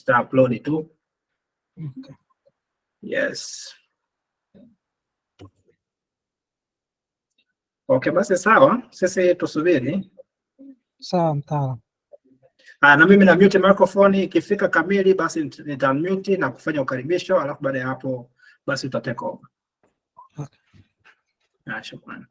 tuta upload tu. Okay. Yes. Okay, basi sawa, sisi tusubiri. Sawa mtaalamu. Na mimi na mute microphone, ikifika kamili basi nita mute na kufanya ukaribisho, alafu baada ya hapo basi uta take over. Okay. Shukrani.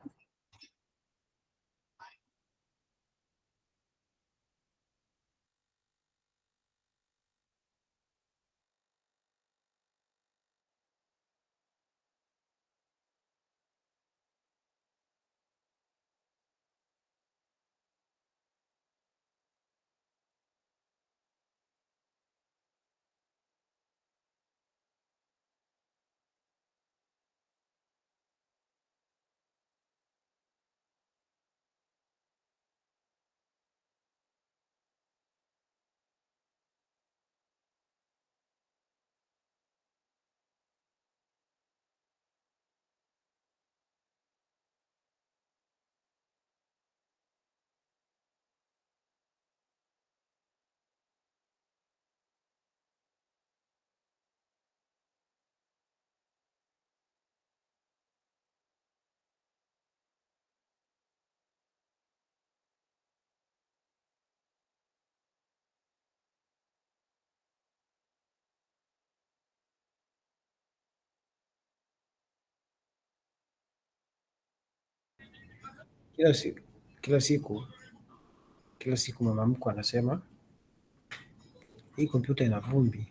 Kila siku mama mkwe anasema hii kompyuta ina vumbi.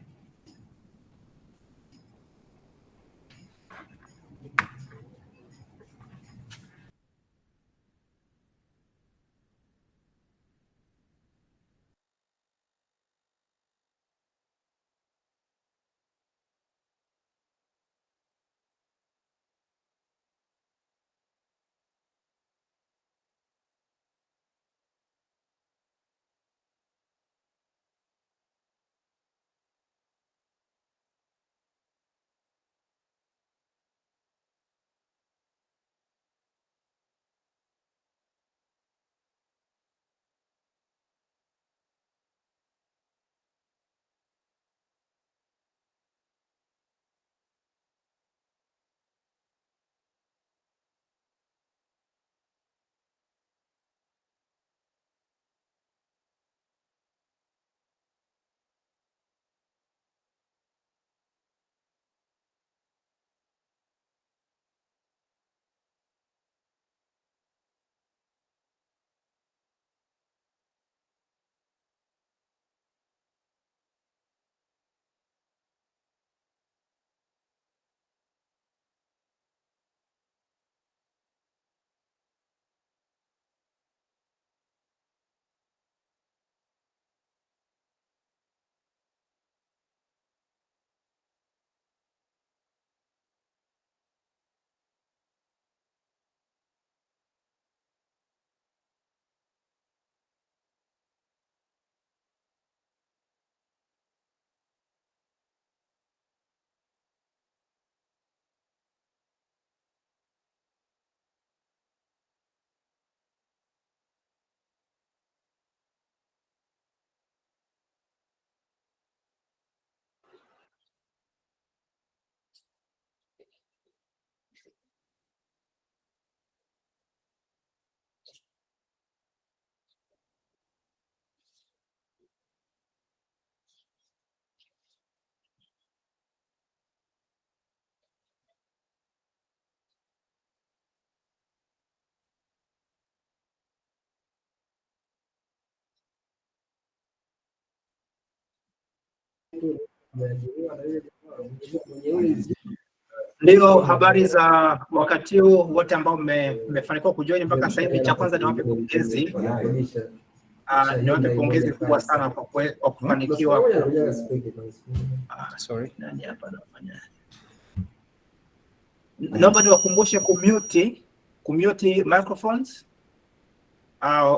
Ndio, habari za wakati huu wote ambao mmefanikiwa kujoin mpaka sasa hivi. Cha kwanza niwape pongezi, niwape pongezi kubwa sana kwa kufanikiwa. Sorry, nani hapa anafanya? Naomba niwakumbushe kumute microphones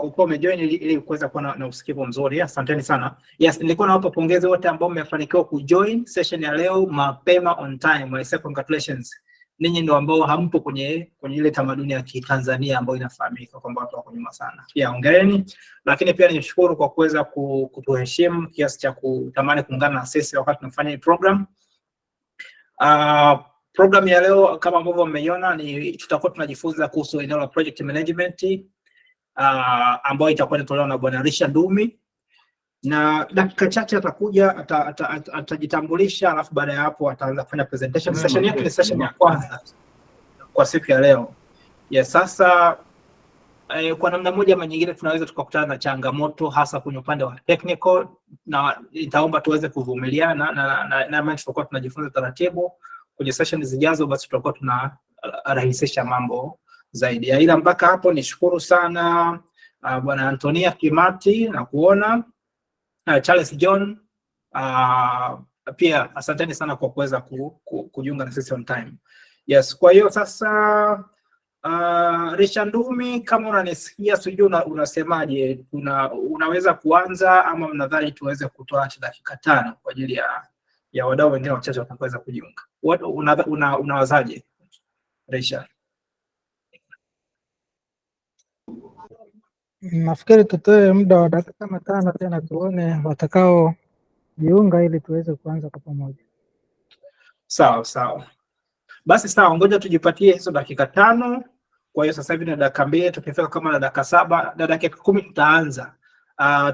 uko umejoin ili kuweza kuwa na usikivu mzuri. Asanteni sana. Yes, nilikuwa nawapa pongezi wote ambao mmefanikiwa kujoin session ya leo mapema on time. I say congratulations. ninyi ndio ambao hampo kwenye ile tamaduni ya Kitanzania ambayo inafahamika kwamba watu wako nyuma sana. Pia hongereni, lakini pia nishukuru kwa kuweza kutuheshimu kiasi cha kutamani kuungana na sisi wakati tunafanya hii program. Program ya leo kama ambavyo mmeiona ni tutakuwa tunajifunza kuhusu eneo la project management ambayo itakuwa inatolewa na Bwana Rishiandumi, na dakika chache atakuja atajitambulisha, alafu baada ya hapo ataanza kufanya presentation. Session yetu ni session ya kwanza kwa siku ya leo. Yes, sasa kwa namna moja ama nyingine tunaweza tukakutana na changamoto hasa kwenye upande wa technical, na nitaomba tuweze kuvumiliana na maana tutakuwa tunajifunza taratibu. Kwenye session zijazo basi tutakuwa tunarahisisha mambo zaidi. Ila mpaka hapo nishukuru sana Bwana Antonia Kimati na kuona Charles John, pia asanteni sana kwa kuweza kujiunga na sisi on time. Yes, kwa hiyo sasa Rishiandumi, kama unanisikia sijui unasemaje, unaweza kuanza ama mnadhani tuweze kutoa hata dakika 5 kwa ajili ya wadau wengine wachache watakaweza kujiunga? Unawazaje Risha? Nafikiri tutoe muda wa dakika kama 5 tena tuone watakao jiunga ili tuweze kuanza kwa pamoja. Sawa. Basi sawa, ngoja tujipatie hizo dakika 5. Kwa hiyo sasa hivi na dakika 2, tukifika kama na dakika 7 na dakika 10 tutaanza.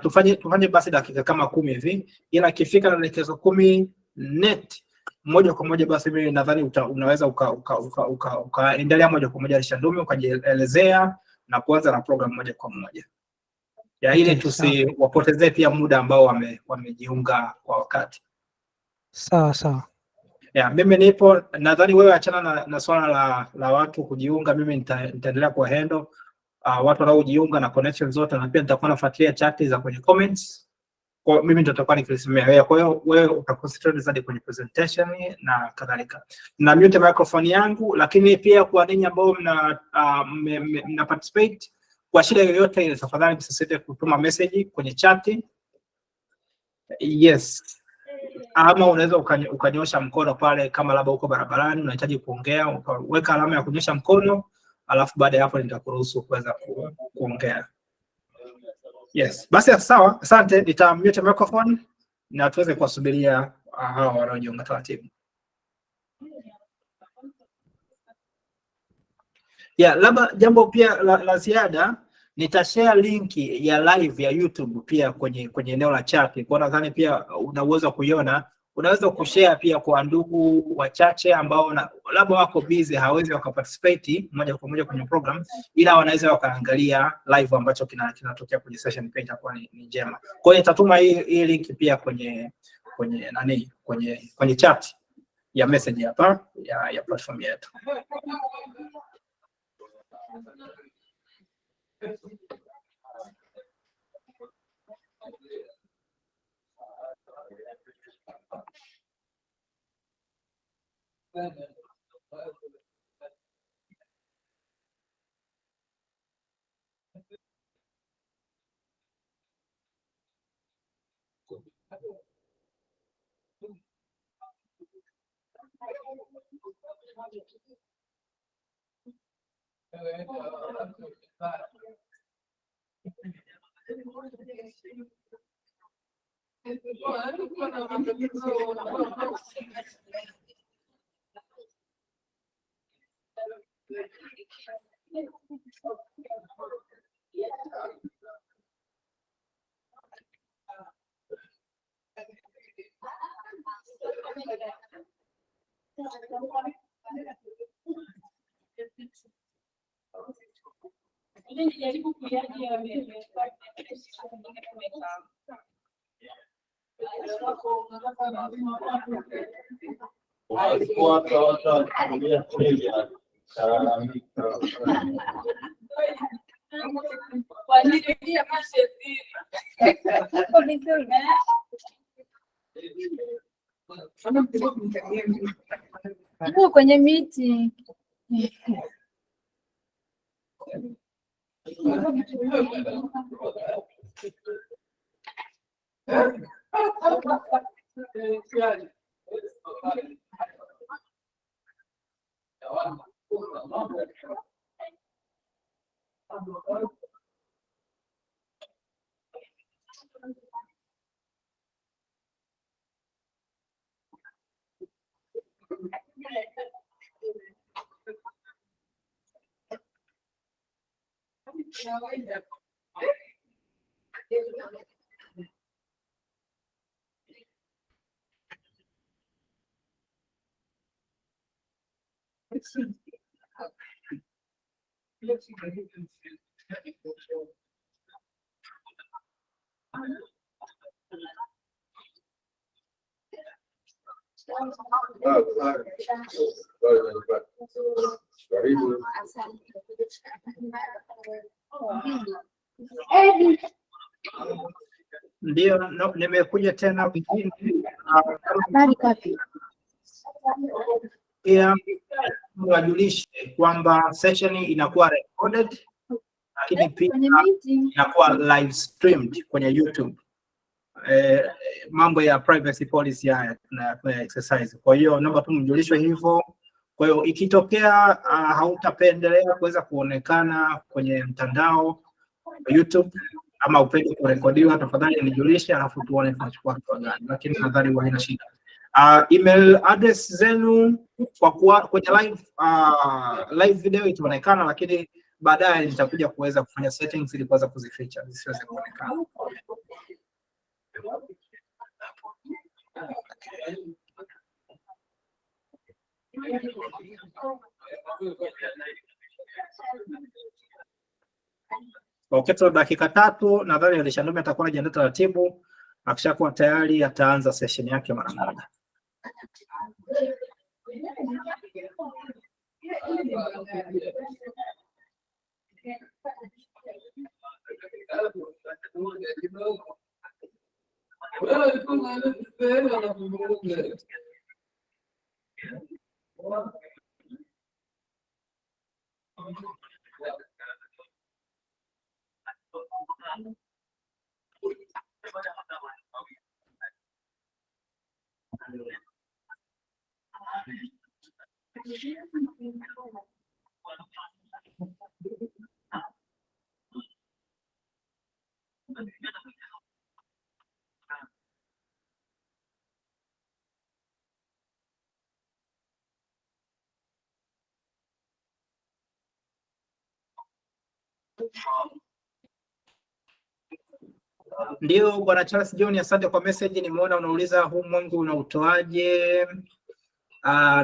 Tufanye basi dakika kama 10 hivi, ila ikifika na dakika 10 net moja kwa moja basi mimi nadhani unaweza ukaendelea moja kwa moja Rishiandumi, ukajielezea na kuanza na program moja kwa moja. Ya ile tusiwapotezee pia muda ambao wamejiunga kwa wakati. Sawa. Yeah, mimi nipo, nadhani wewe achana na swala la watu kujiunga, mimi nitaendelea kwa handle watu wanaojiunga na connection zote, na pia nitakuwa nafuatilia chat za kwenye comments. Kwa mimi ndio nitakuwa nikisimamia wewe, kwa hiyo wewe utaconcentrate zaidi kwenye presentation na kadhalika. Na mute microphone yangu, lakini pia kwa ninyi ambao mna participate, kwa shida yoyote ile tafadhali msisite kutuma message kwenye chat. Yes. Ama unaweza ukanyosha mkono pale, kama labda uko barabarani unahitaji kuongea, ukaweka alama ya kunyosha mkono, alafu baada ya hapo nitakuruhusu kuweza kuongea. Yes, basi sawa, asante. Nitamute microphone na tuweze kuwasubiria hawa wanaojiunga taratibu. Labda jambo pia la ziada, nitashare linki ya live ya YouTube pia kwenye eneo la chat. Kwa nadhani pia unaweza kuiona, unaweza kushare pia kwa ndugu wachache ambao labda wako busy, hawezi wakaparticipate moja kwa moja kwenye program, ila wanaweza wakaangalia live ambacho kinatokea kwenye session page, itakuwa ni njema. Kwa hiyo nitatuma hii link pia kwenye chat ya message hapa ya platform yetu. Ipo kwenye miti. Ndio, nimekuja tena wengine. Pia wajulishe kwamba session inakuwa recorded, lakini pia inakuwa live streamed kwenye YouTube. Mambo ya privacy policy haya tuna exercise. Kwa hiyo naomba tu mjulishwe hivyo. Kwa hiyo ikitokea hautapendelea kuweza kuonekana kwenye mtandao wa YouTube ama upende kurekodiwa, tafadhali nijulishe, alafu tuone tunachukua hatua gani, lakini nadhani haina shida. Email address zenu kwa kwenye live video itaonekana, lakini baadaye nitakuja kuweza kufanya settings ili kuweza kuzificha zisiweze kuonekana. Okay, tuna dakika 3, nadhani Rishiandumi atakuwa anajiandaa taratibu. Akishakuwa tayari ataanza session yake mara moja. Ndio Bwana Charles John, asante kwa message. Nimeona unauliza huu mwanga unautoaje.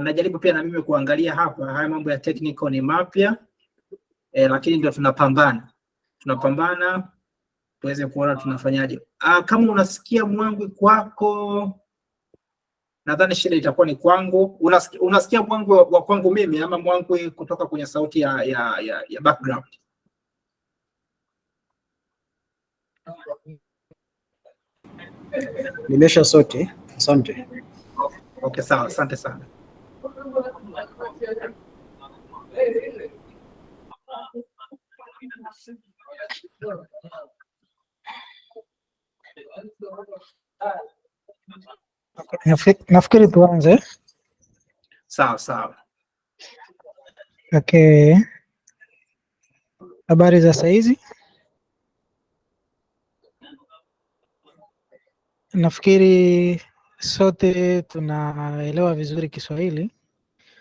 Najaribu pia na mimi kuangalia hapa, haya mambo ya technical ni mapya, lakini ndio tunapambana tuweze kuona tunafanyaje. Kama unasikia mwangwi kwako, nadhani shida itakuwa ni kwangu. Unasikia mwangwi wa kwangu mimi ama mwangwi kutoka kwenye sauti ya background? Nimesha sote. Asante. Okay, sawa, asante sana. Nafikiri tuanze. Sawa. Okay. Habari za saizi? Nafikiri sote tunaelewa vizuri Kiswahili.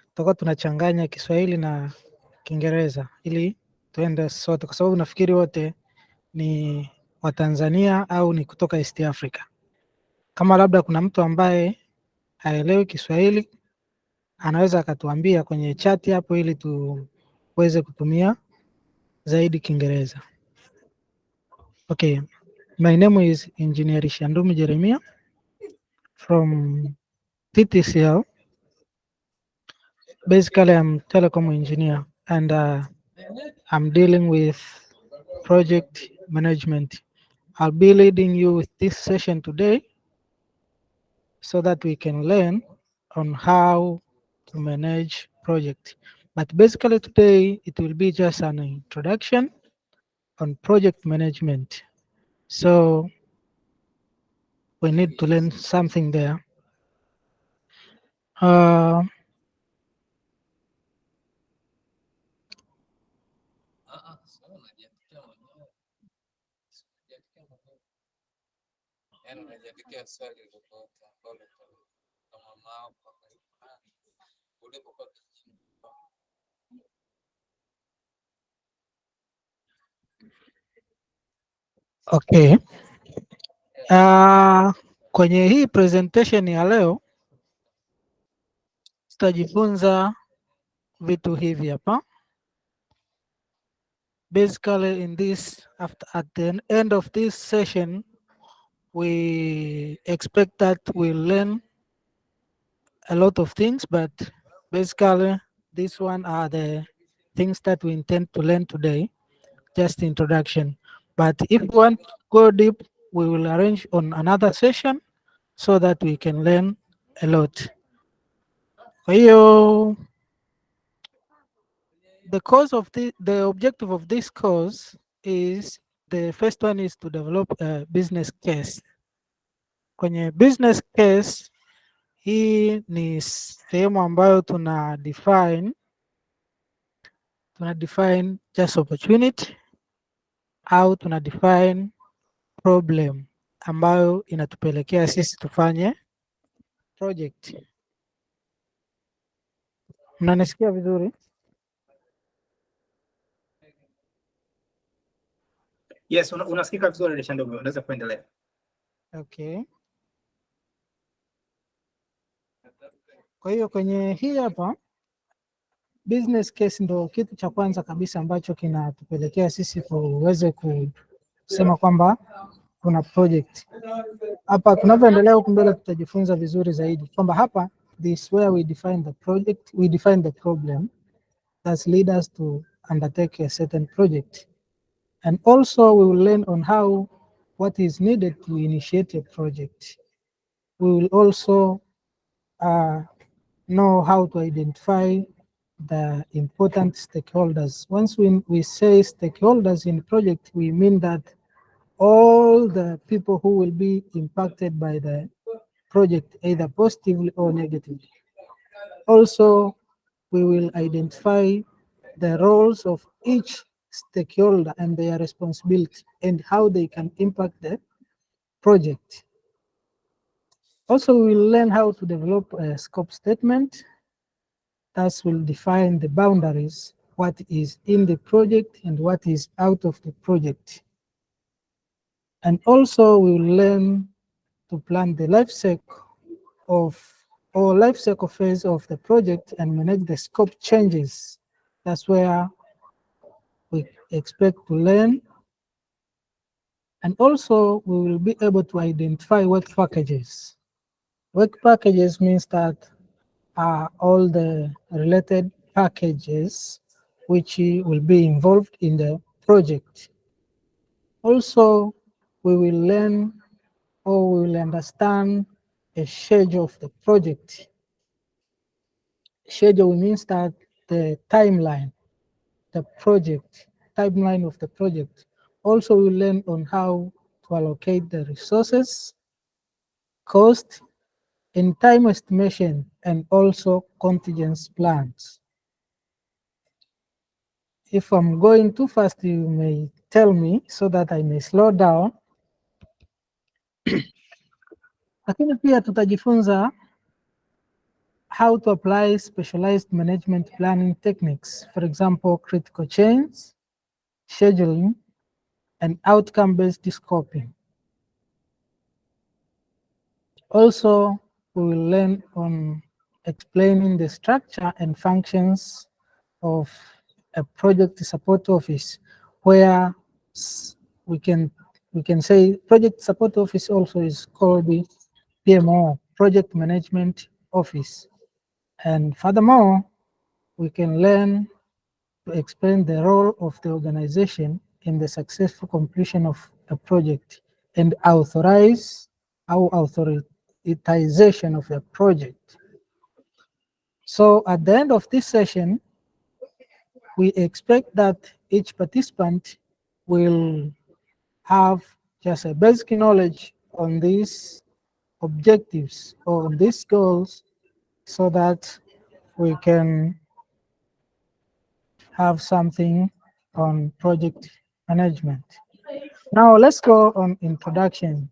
Tutakuwa tunachanganya Kiswahili na Kiingereza ili tuende sote, kwa sababu nafikiri wote ni Watanzania au ni kutoka East Africa. Kama labda kuna mtu ambaye haelewi Kiswahili, anaweza akatuambia kwenye chat hapo ili tuweze kutumia zaidi Kiingereza. Okay. My name is Engineer Rishiandumi Jeremia from TTCL. Basically, I'm telecom engineer and I'm dealing with project management. I'll be leading you with this session today so that we can learn on how to manage project. But basically today, it will be just an introduction on project management. So we need to learn something there. Okay. Kwenye hii presentation ya leo tutajifunza vitu hivi hapa. Basically in this, at the end of this session, we expect that we'll learn a lot of things, but basically this one are the things that we intend to learn today, just introduction. But if we want to go deep, we will arrange on another session so that we can learn a lot. Kwa hiyo, the objective of this course is, the first one is to develop a business case. Kwenye business case, hii ni sehemu ambayo tuna define just opportunity au tuna define problem ambayo inatupelekea sisi tufanye project. Mnanisikia vizuri? Yes, unasikika vizuri Rishiandumi, unaweza kuendelea. Okay. Kwa hiyo kwenye hii hapa business case ndo kitu cha kwanza kabisa ambacho kinatupelekea sisi tuweze kusema kwamba kuna project. Hapa tunavyoendelea huku mbele tutajifunza vizuri zaidi kwamba hapa, this where we define the project, we define the problem that lead us to undertake a certain project. And also we will learn on what is needed to initiate a project. We will also know how to identify the important stakeholders. Once we say stakeholders in project, we mean that all the people who will be impacted by the project, either positively or negatively. Also, we will identify the roles of each stakeholder and their responsibility and how they can impact the project. Also, we will learn how to develop a scope statement that will define the boundaries, what is in the project and what is out of the project. And also we will learn to plan the life cycle phase of the project and manage the scope changes. That's where we expect to learn. And also we will be able to identify work packages. Work packages means that all the related packages which will be involved in the project. Also, we will learn, or we will understand, a schedule of the project. Schedule means that the timeline of the project. Also, we learn on how to allocate the resources, cost, and time estimation, and also contingency plans. If I'm going too fast, you may tell me so that I may slow down. Lakini pia tutajifunza how to apply specialized management planning techniques. For example, critical chains, scheduling, and outcome-based scoping. Also, we will learn on explaining the structure and functions of a project support office, where we can say project support office also is called the PMO, Project Management Office. And furthermore, we can learn to explain the role of the organization in the successful completion of a project and authorize our authorization of a project. So at the end of this session, we expect that each participant will have just a basic knowledge on these objectives or on these goals, so that we can have something on project management. Now let's go on introduction.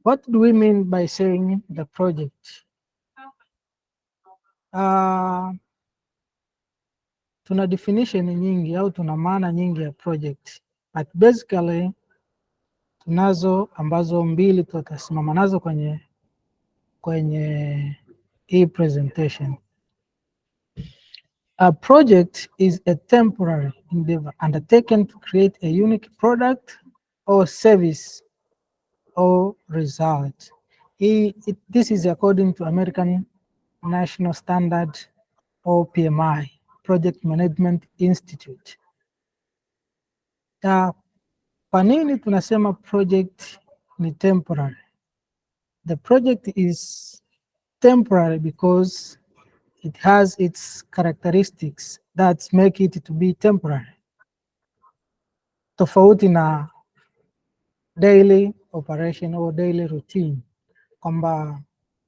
What do we mean by saying the project? Tuna definition nyingi au tuna maana nyingi ya project, but basically tunazo ambazo mbili tutasimama nazo kwenye hii presentation. A project is a temporary endeavor undertaken to create a unique product or service or result. This is according to American National Standard or PMI, Project Management Institute. Kwa nini tunasema project ni temporary? The project is temporary because it has its characteristics that make it to be temporary. Tofauti na daily operation or daily routine, kwamba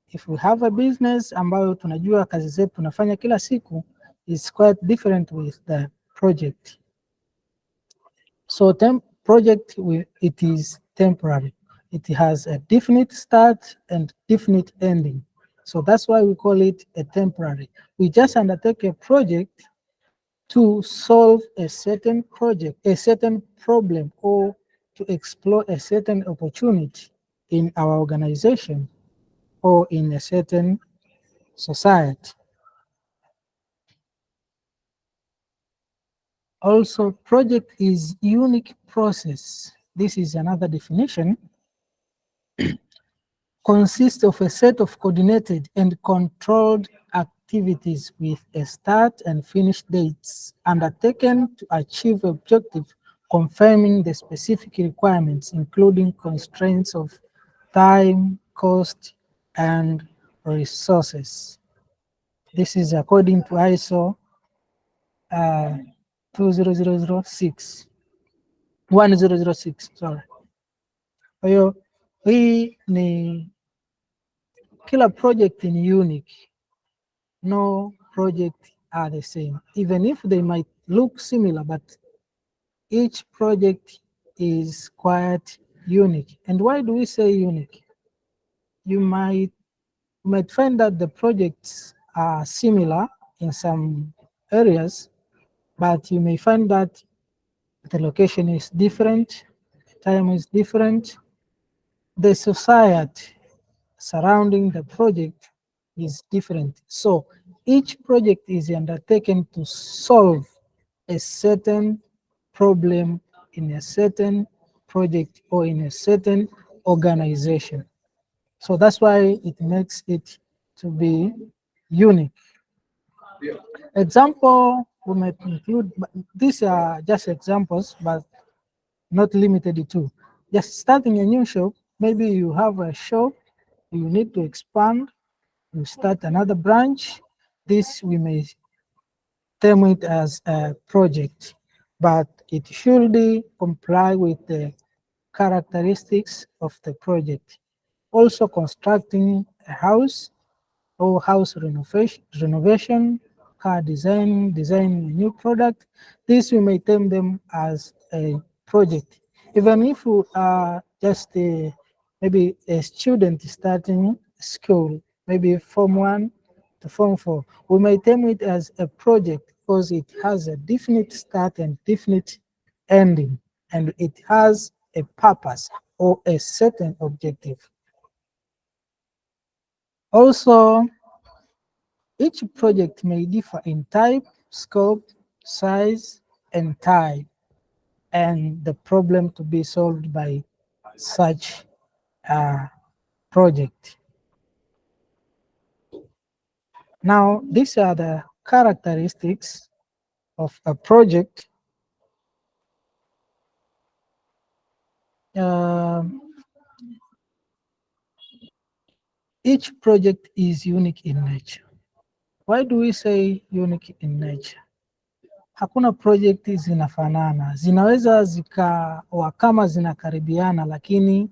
if we have a business ambayo tunajua kazi zetu tunafanya kila siku, is quite different with the project. So project, it is temporary. It has a definite start and definite ending. So that's why we call it a temporary. We just undertake a project to solve a certain problem, or to explore a certain opportunity in our organization or in a certain society. Also, project is unique process. This is another definition. Consists of a set of coordinated and controlled activities with a start and finish dates undertaken to achieve objective, confirming the specific requirements, including constraints of time, cost, and resources. This is according to ISO 1006. Sorry. Kwa hiyo hii ni kila project ni unique. No project are the same, even if they might look similar, but each project is quite unique. And why do we say unique? You might find that the projects are similar in some areas, but you may find that the location is different, time is different, the society surrounding the project is different. So each project is undertaken to solve a certain problem in a certain project or in a certain organization. So that's why it makes it to be unique. Example, we might include, these are just examples, but not limited to. Just starting a new shop, maybe you have a shop, you need to expand, you start another branch. This we may term it as a project, but it should comply with the characteristics of the project. Also constructing a house or house renovation, car design a new product. This we may term them as a project. Even if you are just maybe a student starting school, maybe Form 1 to Form 4, we may term it as a project because it has a definite start and definite ending, and it has a purpose or a certain objective. Also, each project may differ in type, scope, size, and type, and the problem to be solved by such a project. Now, these are the characteristics of a project. Each project is unique in nature. Why do we say unique in nature? Hakuna project zinafanana, zinaweza zikawa kama zinakaribiana, lakini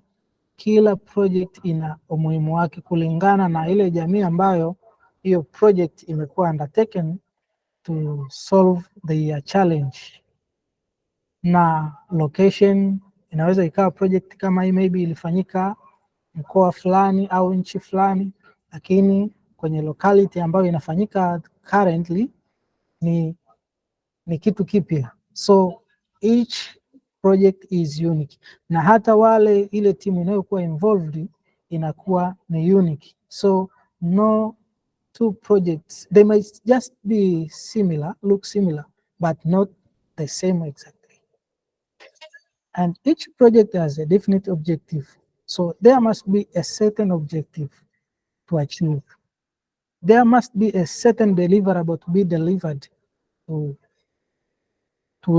kila project ina umuhimu wake kulingana na ile jamii ambayo hiyo project imekuwa undertaken to solve the challenge. Na location inaweza ikawa project kama hii maybe ilifanyika mkoa fulani au nchi fulani, lakini kwenye locality ambayo inafanyika currently ni kitu kipya. So each project is unique, na hata wale ile timu inayokuwa involved inakuwa ni unique. So no two projects, they might just be similar, look similar, but not the same exactly. And each project has a definite objective. So there must be a certain objective to achieve. There must be a certain deliverable to be delivered to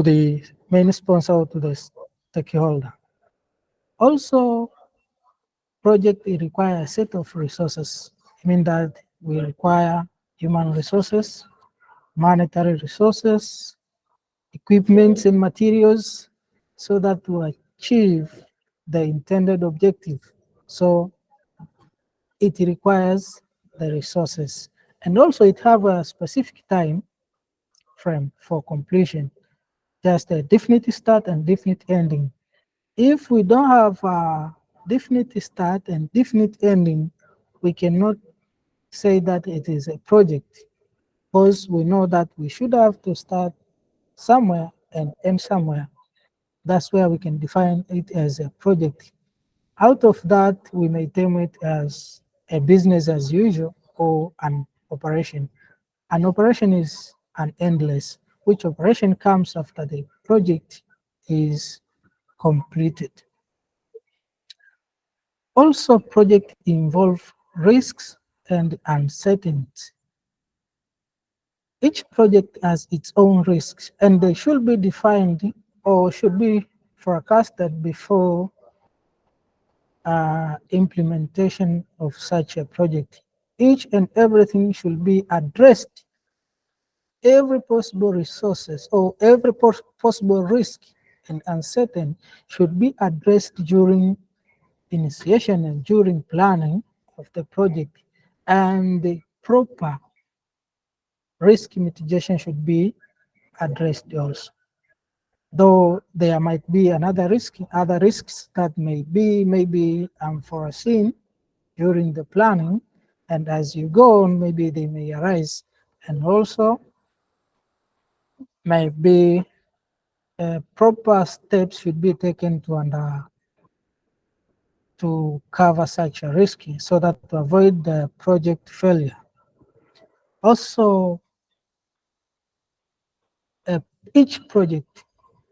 the main sponsor or to the stakeholder. Also, project require a set of resources. I mean that we require human resources, monetary resources, equipment and materials, so that we achieve the intended objective. So it requires the resources, and also it have a specific time frame for completion, just a definite start and definite ending. If we don't have a definite start and definite ending, we cannot say that it is a project, because we know that we should have to start somewhere and end somewhere. That's where we can define it as a project. Out of that, we may term it as a business as usual or an operation. An operation is an endless, which operation comes after the project is completed. Also, project involve risks and uncertainty. Each project has its own risks, and they should be defined or should be forecasted before implementation of such a project. Each and everything should be addressed. Every possible resources or every possible risk and uncertain should be addressed during initiation and during planning of the project, and the proper risk mitigation should be addressed also. Though there might be other risks that may be maybe unforeseen during the planning, and as you go on, maybe they may arise, and also maybe proper steps should be taken to cover such a risk so that to avoid the project failure. Also, each project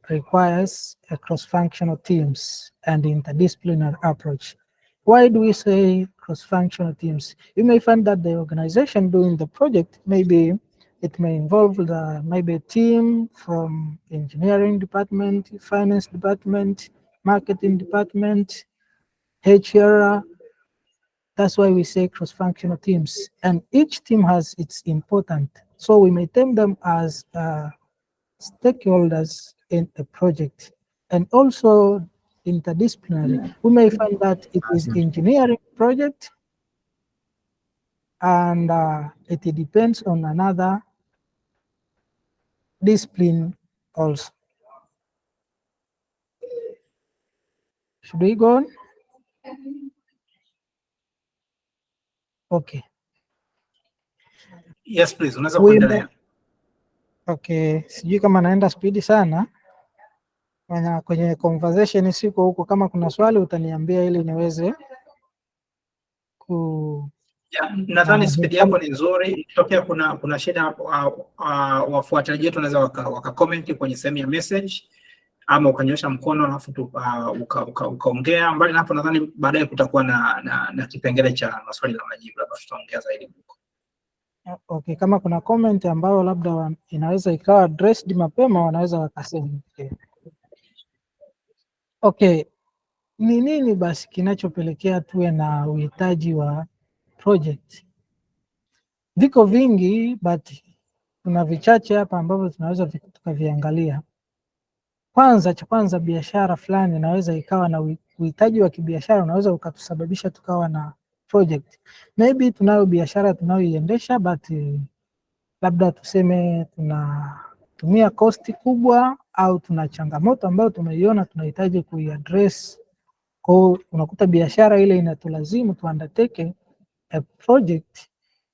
requires a cross-functional teams and interdisciplinary approach. Why do we say cross-functional teams? You may find that the organization doing the project, maybe it may involve maybe a team from engineering department, finance department, marketing department, HR. That's why we say cross-functional teams. And each team has its important. So we may term them as stakeholders in a project, and also interdisciplinary. We may find that it is engineering project, and it depends on another discipline also. Should we go on? Okay. Yes, please, unaweza kuendelea. Okay, sijui kama naenda spidi sana kwenye conversation, siko huko. Kama kuna swali utaniambia ili niweze nadhani spidi yako ni nzuri. Ikitokea kuna shida, wafuatiliaji wetu wanaweza waka kwenye sehemu ya message, ama ukanyosha mkono alafu ukaongea. Mbali na hapo, nadhani baadaye kutakuwa na kipengele cha maswali na majibu, labda tutaongea zaidi huko. Okay, kama kuna comment ambayo labda inaweza ikawa addressed mapema, wanaweza wakasema. Okay, ni nini basi kinachopelekea tuwe na uhitaji wa project? Viko vingi, but kuna vichache hapa ambavyo tunaweza tukaviangalia. Cha kwanza, biashara fulani inaweza ikawa na uhitaji wa kibiashara, unaweza ukatusababisha tukawa na project. Maybe tunayo biashara tunayoiendesha, but labda tuseme tunatumia costi kubwa, au tuna changamoto ambayo tumeiona tunahitaji kuiaddress Kwa hiyo unakuta biashara ile inatulazimu tu undertake a project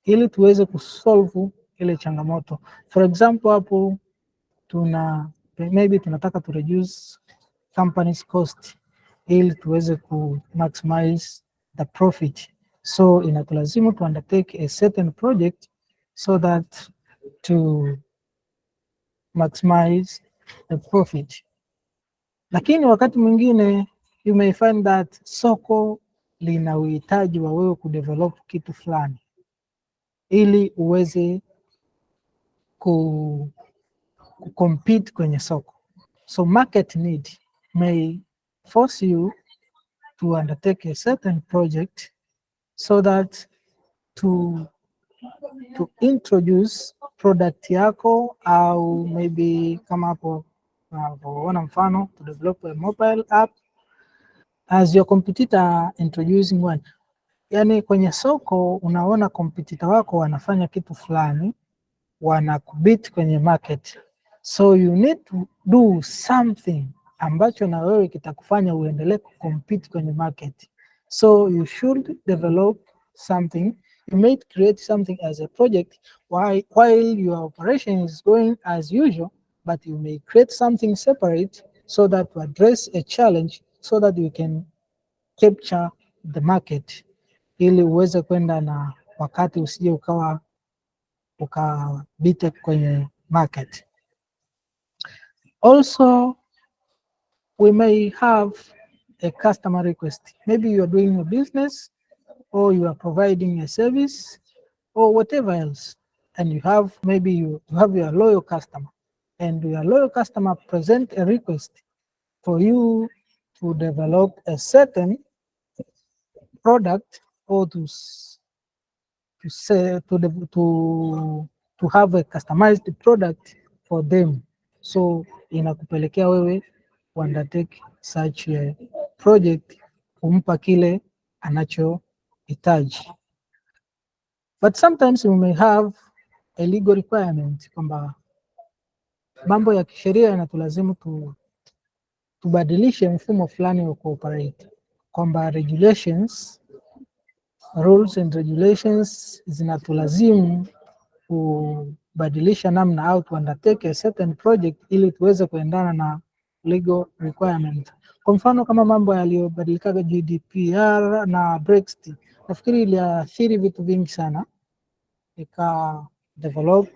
ili tuweze kusolve ile changamoto. For example, hapo maybe tunataka to reduce company's cost ili tuweze ku maximize the profit. So inatulazimu to undertake a certain project so that to maximize the profit. Lakini wakati mwingine you may find that soko lina uhitaji wa wewe kudevelop kitu fulani ili uweze compete kwenye soko. So market need may force you to undertake a certain project so that to introduce product yako, au maybe kama hapo unavyoona mfano to develop a mobile app as your competitor introducing one. Yani kwenye soko unaona competitor wako wanafanya kitu fulani, wanakubit kwenye market, so you need to do something ambacho na wewe kitakufanya uendelee kucompete kwenye market. So you should develop something. You may create something as a project while your operation is going as usual, but you may create something separate so that to address a challenge so that you can capture the market, ili uweze kwenda na wakati, usije ukabite kwenye market. Also, we may have a customer request. Maybe you are doing a business or you are providing a service or whatever else, and you have maybe you have your loyal customer, and your loyal customer present a request for you to develop a certain product or to have a customized product for them. So inakupelekea wewe undertake such a project kumpa kile anachohitaji. But sometimes we may have a legal requirement kwamba mambo ya kisheria yanatulazimu tubadilishe mfumo fulani wa cooperate, kwamba rules and regulations zinatulazimu kubadilisha namna au to undertake a certain project ili tuweze kuendana na legal requirement. Kwa mfano kama mambo yaliyobadilikaga GDPR na Brexit, nafikiri iliathiri vitu vingi sana, ika develop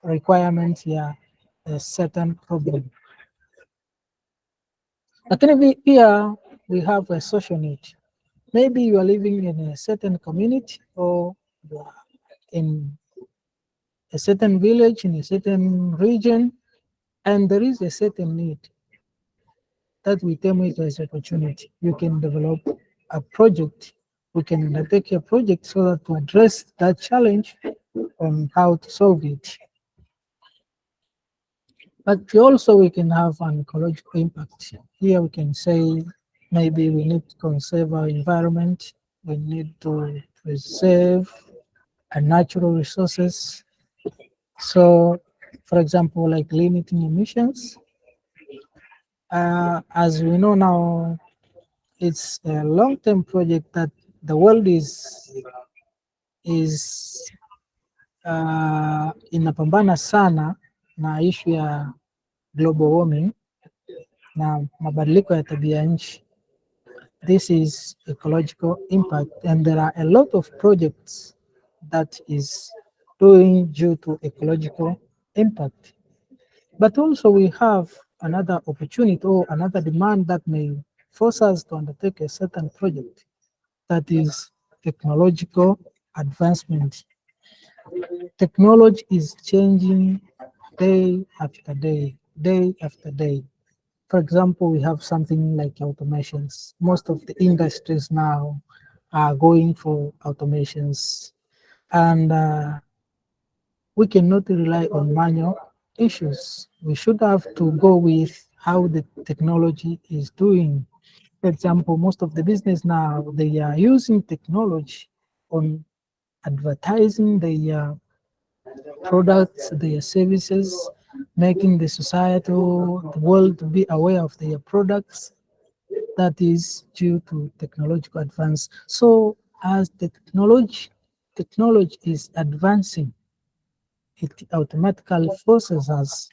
requirement ya a certain problem. Lakini pia we have a social need. Maybe you are living in a certain community or you are in a certain village, in a certain region, and there is a certain need that we term it as opportunity. You can develop a project. We can undertake a project so that to address that challenge and how to solve it. But also we can have an ecological impact. Here we can say maybe we need to conserve our environment. We need to preserve our natural resources. So, for example, like limiting emissions. As we know now, it's a long-term project that the world is inapambana sana na issue ya global warming na mabadiliko ya tabia nchi. This is ecological impact, and there are a lot of projects that is doing due to ecological impact. But also we have another opportunity or another demand that may force us to undertake a certain project, that is technological advancement. Technology is changing day after day, day after day. For example, we have something like automations. Most of the industries now are going for automations, and we cannot rely on manual issues. We should have to go with how the technology is doing. For example, most of the business now, they are using technology on advertising their products, their services, making the society, the world to be aware of their products. that is due to technological advance. So as the technology is advancing, it automatically forces us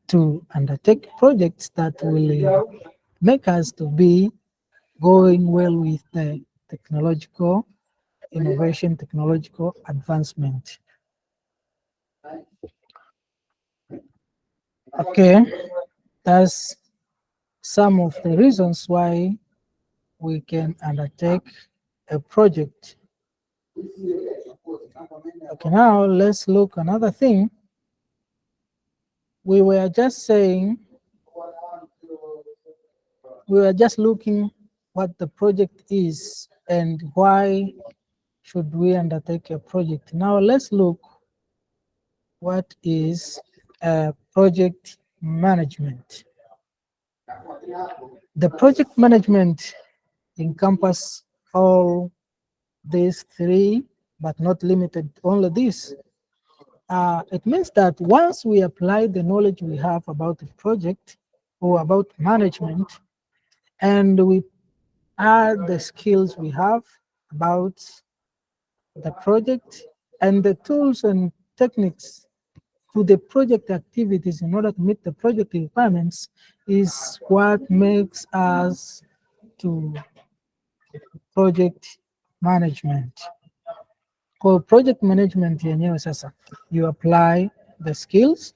to undertake projects that will make us to be going well with the technological innovation, technological advancement. Okay, that's some of the reasons why we can undertake a project. Okay, now let's look another thing. We were just saying, we were just looking what the project is and why should we undertake a project. Now let's look what is project management. The project management encompass all these three, but not limited only this. It means that once we apply the knowledge we have about the project or about management, and we add the skills we have about the project and the tools and techniques to the project activities in order to meet the project requirements, is what makes us to project management. Kwa project management yenyewe sasa, you apply the skills,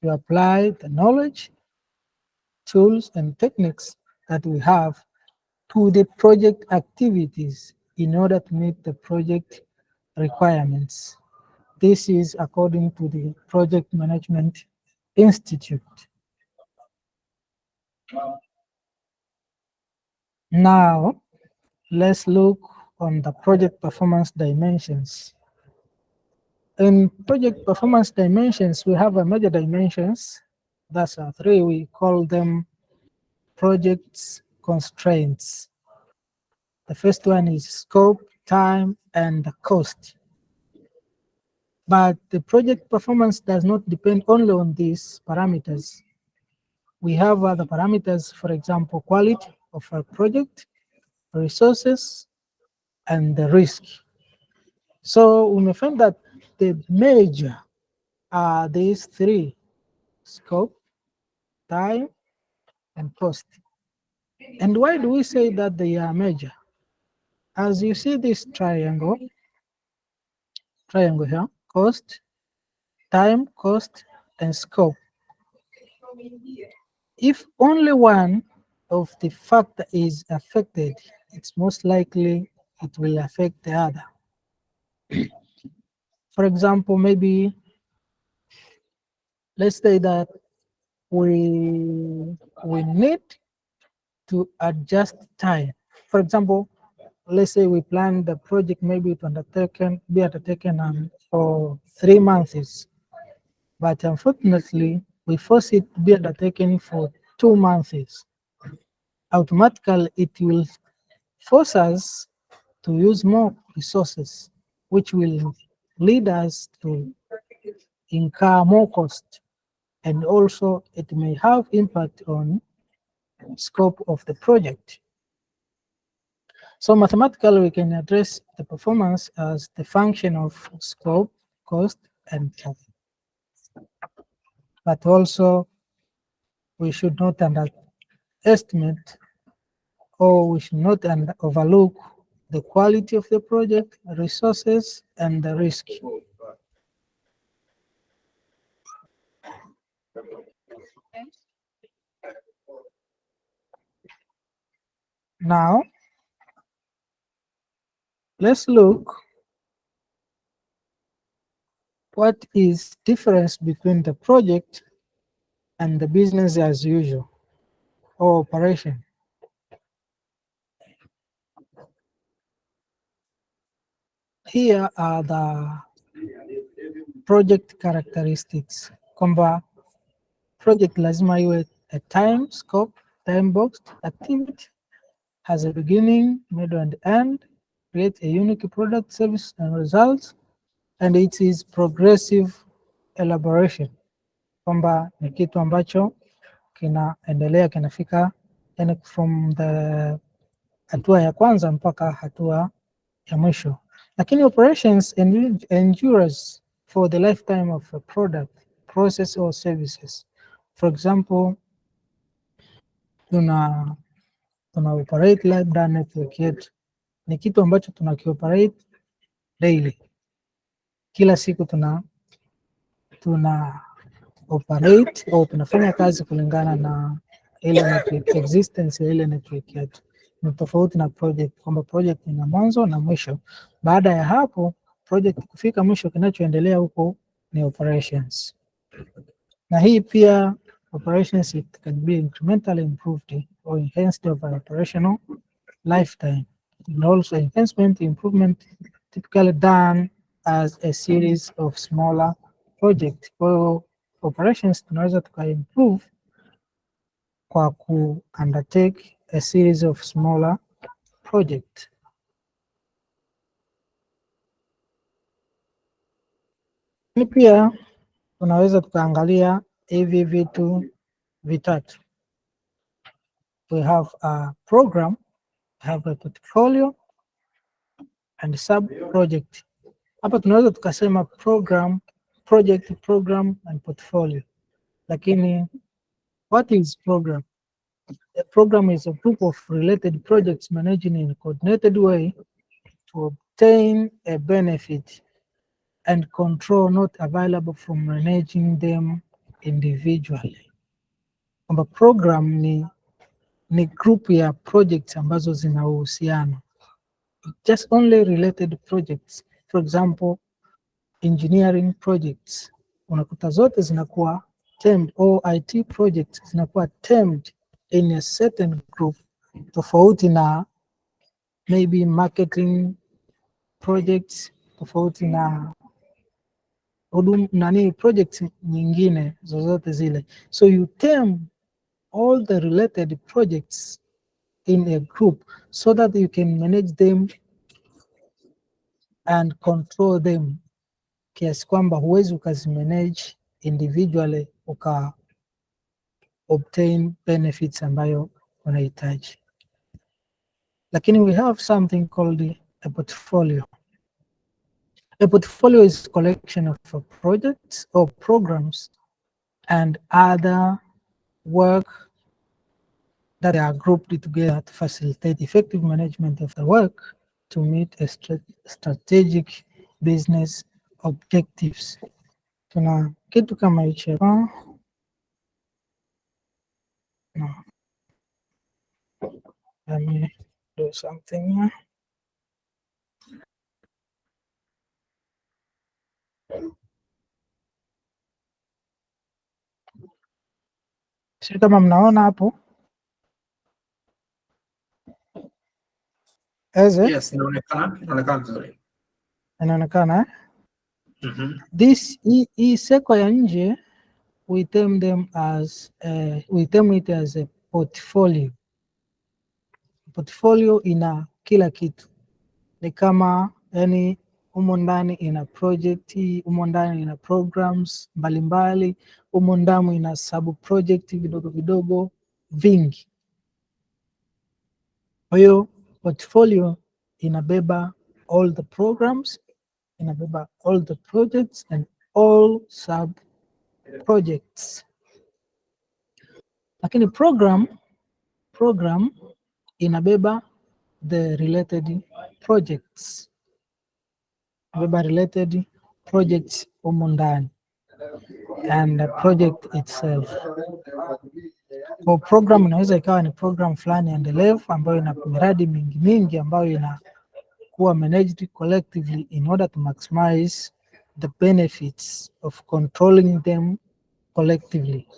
you apply the knowledge, tools and techniques that we have to the project activities in order to meet the project requirements. This is according to the Project Management Institute. Now, let's look on the project performance dimensions. In project performance dimensions, we have a major dimensions. That's three. We call them projects constraints. The first one is scope, time, and cost. But the project performance does not depend only on these parameters. We have other parameters, for example, quality of a project, resources, and the risk. So we may find that the major are these three: scope, time, and cost. And why do we say that they are major? As you see this triangle here, cost, time, cost, and scope. If only one of the factor is affected, it's most likely it will affect the other. For example, maybe let's say that we need to adjust time. For example, let's say we plan the project maybe to be undertaken for 3 months, but unfortunately we force it to be undertaken for 2 months. Automatically it will force us to use more resources, which will lead us to incur more cost, and also it may have impact on scope of the project. So mathematically, we can address the performance as the function of scope, cost, and time. But also, we should not underestimate, or we should not overlook the quality of the project, resources, and the risk. Now, let's look what is difference between the project and the business as usual or operation. Here are the project characteristics. Kwamba project lazima iwe a time scope, time boxed activity, has a beginning, middle, and end, create a unique product, service, and results, and it is progressive elaboration. Kwamba ni kitu ambacho kinaendelea kinafika yani from the hatua ya kwanza mpaka hatua ya mwisho. Lakini operations endures for the lifetime of a product, process or services. For example, tuna operate labda network yetu, ni kitu ambacho tunakioperate daily, kila siku tuna operate au tunafanya kazi kulingana na ile network, existence ya ile network yetu. Ni tofauti na project, kwamba project ina mwanzo na mwisho. Baada ya hapo project kufika mwisho, kinachoendelea huko ni operations. Na hii pia operations, it can be incrementally improved or enhanced over operational lifetime. And also enhancement improvement typically done as a series of smaller projects. Kwa hiyo operations tunaweza tukaimprove kwa ku undertake a series of smaller projects. Ni pia tunaweza tukaangalia hivi vitu vitatu. We have a program, have a portfolio and sub project. Hapa tunaweza tukasema program, project, program and portfolio. Lakini what is program? A program is a group of related projects managing in a coordinated way to obtain a benefit and control not available from managing them individually. Kwamba program ni group ya projects ambazo zina uhusiano, just only related projects. For example, engineering projects unakuta zote zinakuwa termed, or IT projects zinakuwa termed in a certain group, tofauti na maybe marketing projects, tofauti na projects nyingine zozote zile. So you term all the related projects in a group so that you can manage them and control them, kiasi kwamba huwezi ukazimanage individually uka obtain benefits ambayo unahitaji. Lakini we have something called a portfolio. A portfolio is a collection of projects or programs and other work that are grouped together to facilitate effective management of the work to meet a strategic business objectives. Tuna kitu kama hicho hapa. No. Let me do something here. Sio kama mnaona hapo. Yes, inaonekana vizuri. Inaonekana eh? This hii seko ya nje we term it as a portfolio. Portfolio ina kila kitu, ni kama yani humo ndani ina project, humo ndani ina programs mbalimbali, humo ndani ina sub project vidogo vidogo vingi. Kwa hiyo portfolio inabeba all the programs, inabeba all the projects and all sub projects. Lakini program inabeba the related projects, inabeba related projects humo ndani and the project itself. Kwa program inaweza ikawa ni program fulani endelevu ambayo ina miradi mingi ambayo inakuwa managed collectively in order to maximize the benefits of controlling them collectively.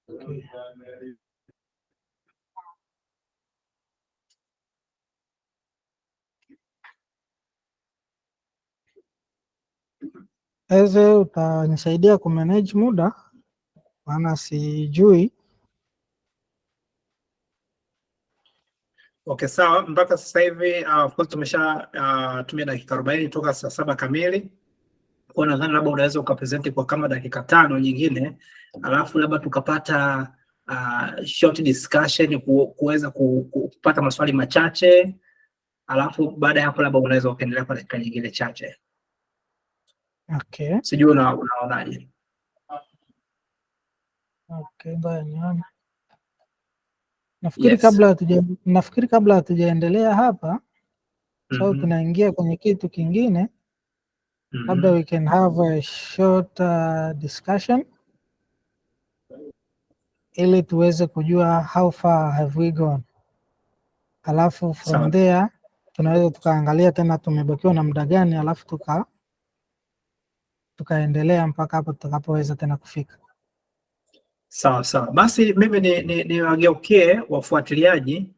Okay. Eze utanisaidia kumanage muda, maana sijui. Okay, sawa. Mpaka sasa hivi of course tumesha tumia dakika 40 toka saa 7 kamili, Kwa nadhani labda unaweza ukapresent kwa kama dakika 5 nyingine, alafu labda tukapata short discussion kuweza kupata maswali machache, alafu baada ya hapo labda unaweza ukaendelea kwa dakika nyingine chache. Okay. Sijui unaonaje? Okay, baya niona. Nafikiri kabla hatujaendelea hapa, so tunaingia kwenye kitu kingine. Labda we can have a short discussion ili tuweze kujua how far have we gone, alafu from there tunaweza tukaangalia tena tumebakiwa na muda gani, alafu tukaendelea mpaka hapo tutakapoweza tena kufika. Sawa. Basi mimi ni wageukie wafuatiliaji.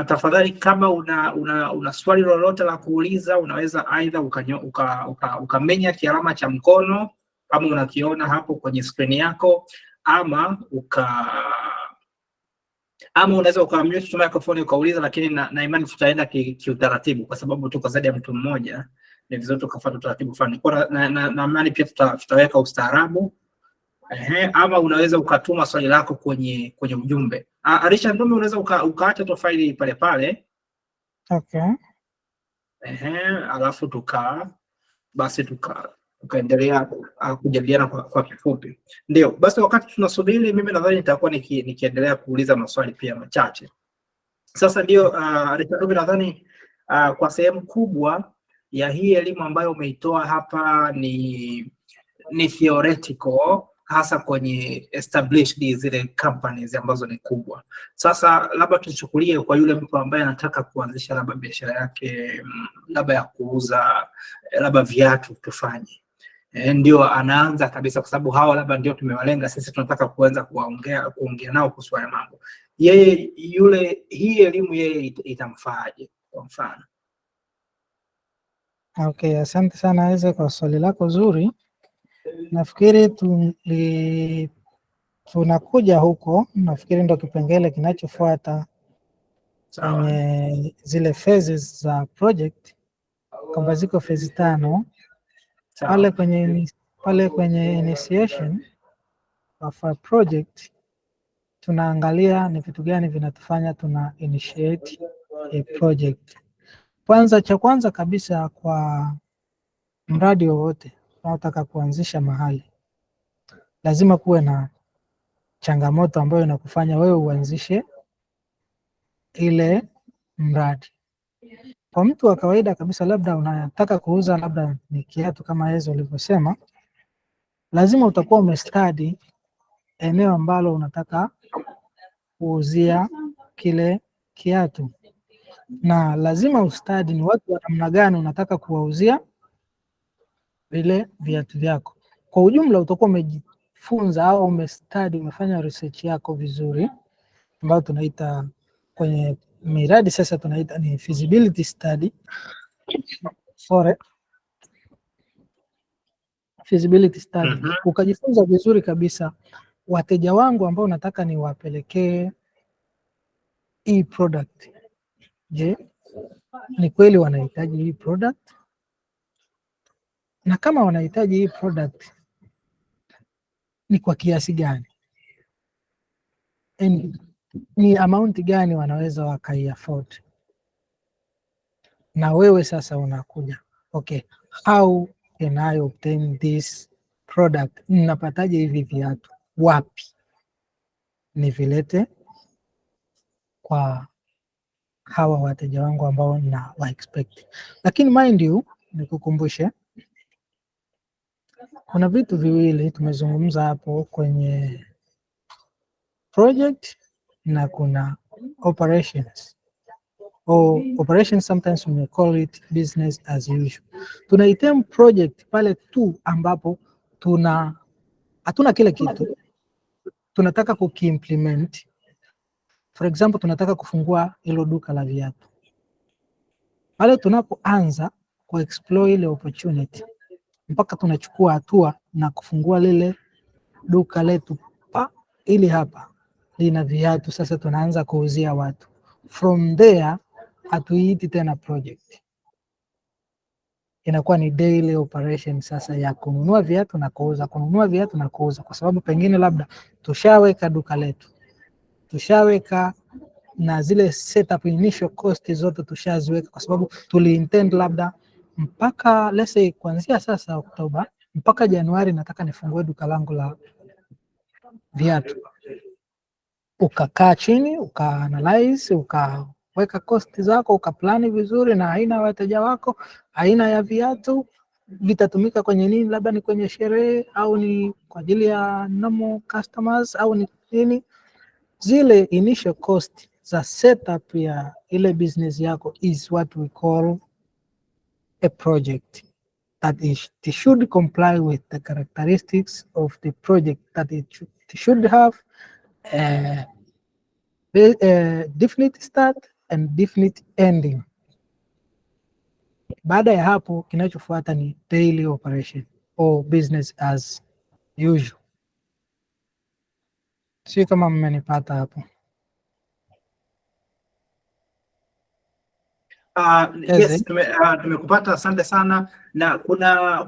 Tafadhali kama una swali lolote la kuuliza, unaweza aidha ukamenya kialama cha mkono kama unakiona hapo kwenye screen yako, ama unaweza ukamute microphone ukauliza, lakini na imani tutaenda kiutaratibu kwa sababu tuko zaidi ya mtu mmoja, ni vizuri tukafuata utaratibu fulani. Kwa na imani pia tutaweka ustaarabu. Ama unaweza ukatuma swali lako kwenye ujumbe. Rishiandumi, unaweza ukaacha tu faili pale pale. Okay. Alafu tukaendelea kujadiliana kwa kifupi. Ndio, basi wakati tunasubiri, mimi nadhani nitakuwa nikiendelea kuuliza maswali pia machache. Sasa ndio, Rishiandumi, nadhani kwa sehemu kubwa ya hii elimu ambayo umeitoa hapa ni theoretical, hasa kwenye established zile companies ambazo ni kubwa. Sasa labda tuchukulie kwa yule mtu ambaye anataka kuanzisha labda biashara yake, labda ya kuuza labda viatu tufanye. Ndio anaanza kabisa, kwa sababu hawa labda ndio tumewalenga sisi, tunataka kuanza kuongea nao kuhusu haya mambo. Hii elimu itamfaaje kwa mfano? Okay, asante sana Eze kwa swali lako zuri. Nafikiri tunakuja huko, nafikiri ndo kipengele kinachofuata kwenye zile phases za project, kwamba ziko phase 5 pale kwenye initiation of a project. Tunaangalia ni vitu gani vinatufanya tuna initiate a project. Cha kwanza kabisa, kwa mradi wowote unaotaka kuanzisha mahali, lazima kuwe na changamoto ambayo inakufanya wewe uanzishe ile mradi. Kwa mtu wa kawaida kabisa, labda unataka kuuza labda ni kiatu kama hizo ulivyosema, lazima utakuwa umestudy eneo ambalo unataka kuuzia kile kiatu, na lazima ustadi ni watu wa namna gani unataka kuwauzia vile viatu vyako. Kwa ujumla utakuwa umejifunza au umestudy, umefanya research yako vizuri, ambayo tunaita kwenye miradi sasa tunaita ni feasibility study. Feasibility study. Ukajifunza vizuri kabisa, wateja wangu ambao nataka niwapelekee hii product, je, ni kweli wanahitaji hii product? Na kama wanahitaji hii product, ni kwa kiasi gani? Ni amount gani wanaweza wakai afford? Na wewe sasa unakuja, okay, how can I obtain this product? Ninapataje hivi viatu? Wapi nivilete kwa hawa wateja wangu ambao na wa expect? Lakini mind you, nikukumbushe, kuna vitu viwili tumezungumza hapo kwenye project na kuna operations. Operations sometimes we may call it business as usual. Tunaitem project pale tu ambapo hatuna kile kitu, tunataka kukiimplement. For example, tunataka kufungua hilo duka la viatu. Pale tunapoanza ku explore ile opportunity, mpaka tunachukua hatua na kufungua lile duka letu, ili hapa lina viatu, sasa tunaanza kuuzia watu. From there hatuiiti tena project, inakuwa ni daily operation sasa ya kununua viatu na kuuza, kununua viatu na kuuza, kwa sababu pengine labda tushaweka duka letu, tushaweka na zile setup initial cost zote tushaziweka, kwa sababu intend labda mpaka let's say kuanzia sasa Oktoba mpaka Januari nataka nifungue duka langu la viatu. Ukakaa chini, ukaanalyze, ukaweka cost zako, ukaplani vizuri na aina ya wateja wako, aina ya viatu vitatumika kwenye nini, labda ni kwenye sherehe au ni kwa ajili ya normal customers au ni nini. Zile initial cost za setup ya ile business yako is what we call a project, that it should comply with the characteristics of the project, that it should have a definite start and definite ending. Baada ya hapo kinachofuata ni daily operation or business as usual. Sio kama mmenipata hapo. Yes, tumekupata, asante sana. Na kuna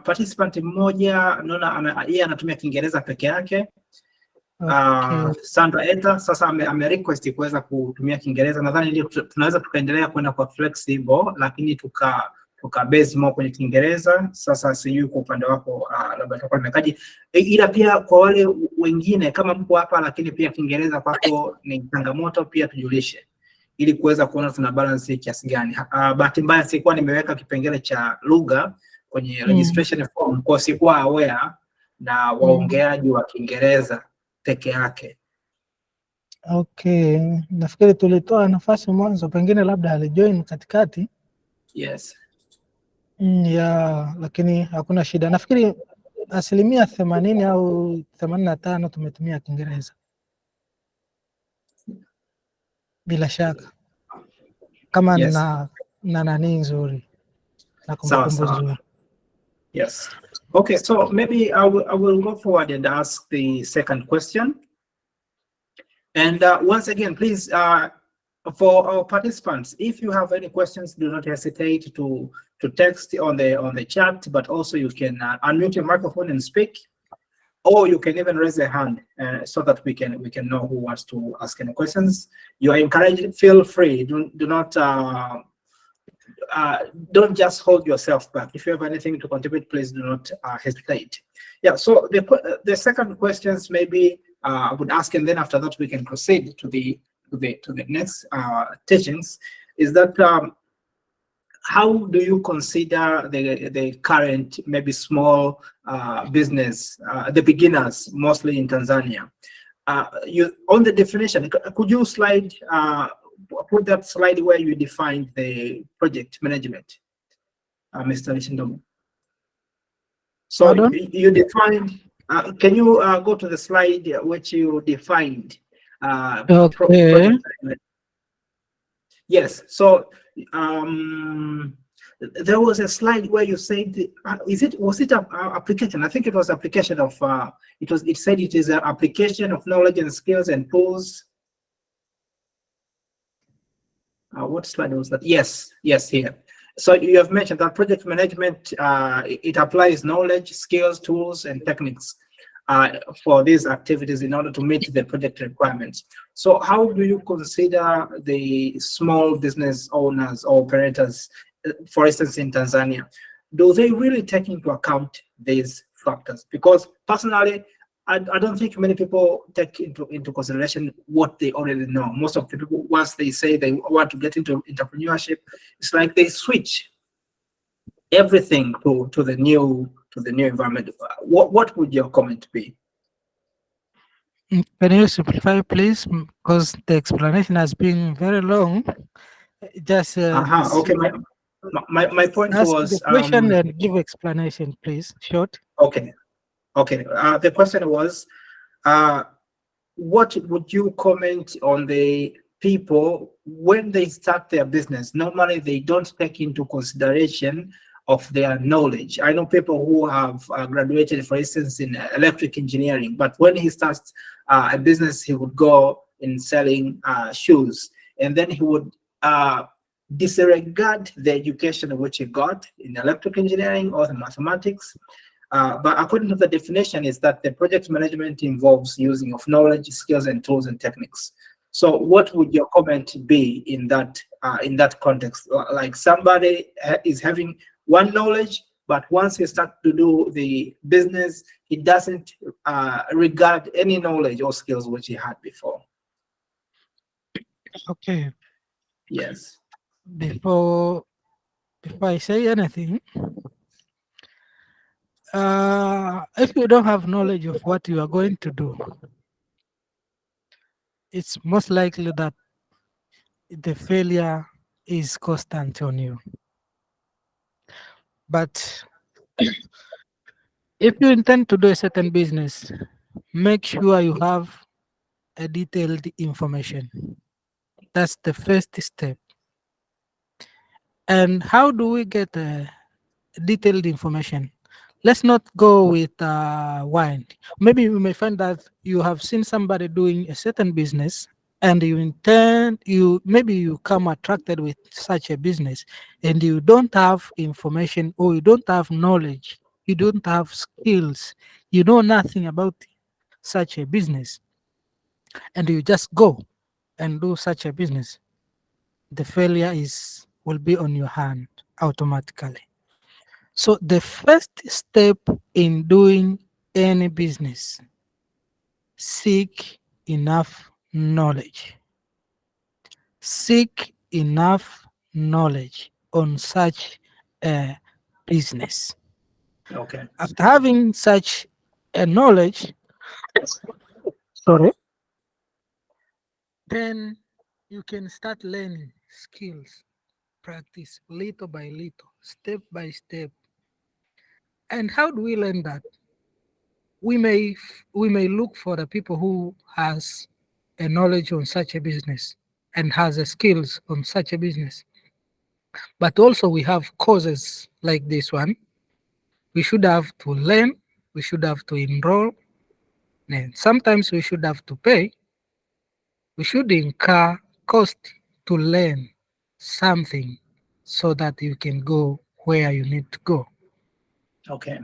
participant mmoja naona yeye anatumia Kiingereza peke yake. Okay. Sandra Eta sasa ame request kuweza kutumia Kiingereza. Nadhani ndio tunaweza tukaendelea kwenda kwa flexible, lakini tuka base more kwenye Kiingereza. Sasa sijui kwa upande wako labda tutakuwa tunahitaji, ila pia kwa wale wengine kama mko hapa lakini pia Kiingereza kwako ni changamoto, pia tujulishe ili kuweza kuona tuna balance kiasi gani. Bahati mbaya sikuwa nimeweka kipengele cha lugha kwenye registration form, kwa sikuwa aware na waongeaji wa Kiingereza peke yake. Okay, nafikiri tulitoa nafasi mwanzo, pengine labda alijoin katikati. Yes. Yeah, lakini hakuna shida. Nafikiri 80% au 85% tumetumia Kiingereza. Bila shaka. Kama Yes. na nani nzuri. Na kumbukumbu nzuri. Yes. Okay, so maybe I will go forward and ask the second question. And once again, please, for our participants, if you have any questions, do not hesitate to text on the chat, but also you can unmute your microphone and speak, or you can even raise a hand so that we can know who wants to ask any questions. You are encouraged. Feel free. Do not don't just hold yourself back. If you have anything to contribute, please do not hesitate. Yeah. So the second questions maybe I would ask, and then after that we can proceed to the next teachings. Is that how do you consider the current maybe small business, the beginners mostly in Tanzania? You on the definition, could you slide put that slide where you defined the project management, Mr. Rishiandumi? So you defined. Can you go to the slide which you defined? Okay. Yes. So there was a slide where you said, was it an application? I think it was application of it said it is an application of knowledge and skills and tools. What slide was that? Yes, here. So you have mentioned that project management, it applies knowledge, skills, tools, and techniques for these activities in order to meet the project requirements. So how do you consider the small business owners or operators, for instance, in Tanzania? Do they really take into account these factors? Because personally, I don't think many people take into consideration what they already know. Most of the people, once they say they want to get into entrepreneurship, it's like they switch everything to the new environment. What would your comment be? Can you simplify, please? Because the explanation has been very long. Just okay. My point was the question and give explanation, please. Short. Okay. The question was, what would you comment on the people when they start their business? Normally, they don't take into consideration of their knowledge. I know people who have graduated, for instance, in electric engineering, but when he starts a business, he would go in selling shoes, and then he would disregard the education which you got in electrical engineering or the mathematics. But according to the definition, is that the project management involves using of knowledge, skills, and tools and techniques. So, what would your comment be in that context? Like somebody is having one knowledge, but once he starts to do the business, he doesn't regard any knowledge or skills which he had before. Okay. Yes. Before I say anything, if you don't have knowledge of what you are going to do, it's most likely that the failure is constant on you. But if you intend to do a certain business, make sure you have a detailed information. That's the first step. And how do we get detailed information? Let's not go with wine. Maybe you may find that you have seen somebody doing a certain business and maybe you come attracted with such a business and you don't have information or you don't have knowledge, you don't have skills, you know nothing about such a business, and you just go and do such a business, the failure will be on your hand automatically. So the first step in doing any business, seek enough knowledge. Seek enough knowledge on such a business. Okay. After having such a knowledge, sorry, then you can start learning skills, practice little by little, step by step. And how do we learn that? We may look for the people who has a knowledge on such a business and has a skills on such a business. But also we have courses like this one. We should have to learn, we should have to enroll, and sometimes we should have to pay. We should incur cost to learn something so that you can go where you need to go. Okay.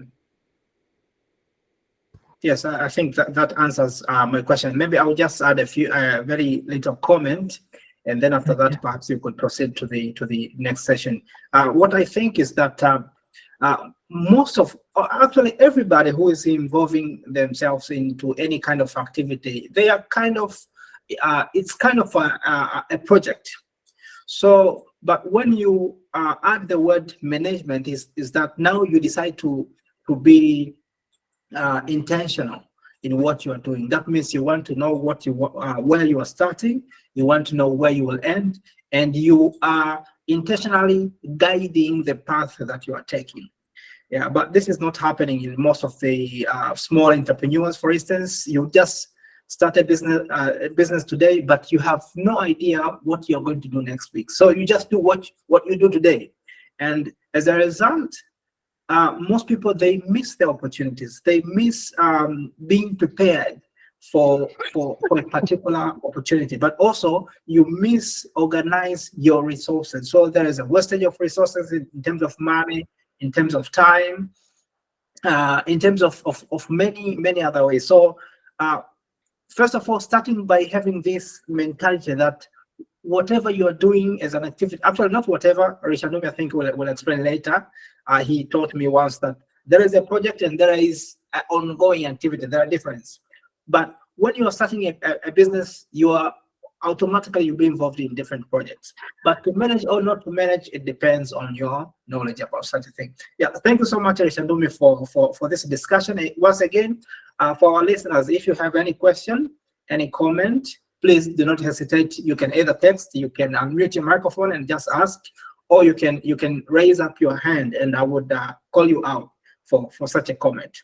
Yes, I think that answers my question. Maybe I'll just add a few very little comment, and then after that, perhaps you could proceed to the next session. What I think is that actually everybody who is involving themselves into any kind of activity, they are kind of it's kind of a project. So, but when you add the word management, is that now you decide to be intentional in what you are doing. That means you want to know where you are starting, you want to know where you will end, and you are intentionally guiding the path that you are taking. Yeah, but this is not happening in most of the small entrepreneurs. For instance, you just start a business today, but you have no idea what you're going to do next week. So you just do what you do today, and as a result, most people, they miss the opportunities. They miss being prepared for a particular opportunity, but also you misorganize your resources. So there is a wastage of resources in terms of money, in terms of time, in terms of many other ways. So first of all, starting by having this mentality that whatever you are doing as an activity, actually not whatever, Rishiandumi I think will explain later. He taught me once that there is a project and there is an ongoing activity. There are differences. But when you are starting a business, you are automatically you'll be involved in different projects. But to manage or not to manage, it depends on your knowledge about such a thing. Yeah, thank you so much, Rishiandumi, for this discussion. Once again, for our listeners, if you have any question, any comment, please do not hesitate. You can either text, you can unmute your microphone and just ask, or you can raise up your hand and I would call you out for such a comment.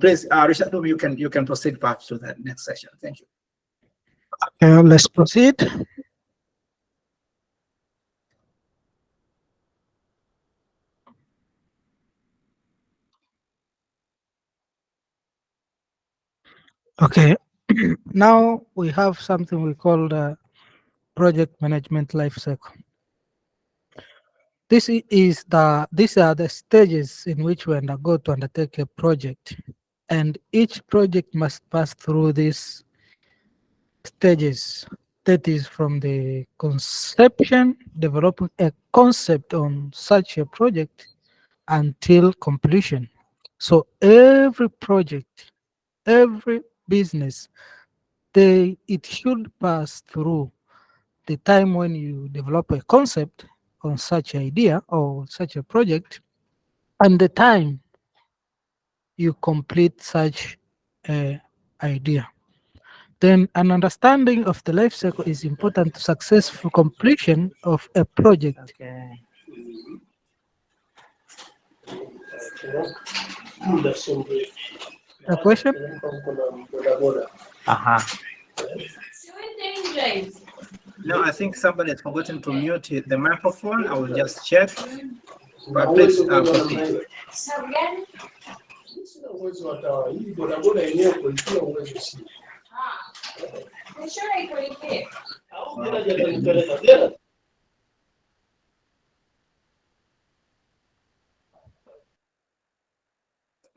Please, Rishiandumi, you can proceed perhaps to the next session. Thank you. Okay, let's proceed. Okay, now we have something we call the project management life cycle. These are the stages in which we undergo to undertake a project, and each project must pass through these stages. That is from the conception, developing a concept on such a project until completion. So every project, every business, it should pass through the time when you develop a concept on such idea or such a project, and the time you complete such a idea. Then an understanding of the life cycle is important to successful completion of a project. Okay. A question? Uh-huh. No, I think somebody has forgotten to mute the microphone. I will just check. But please proceed.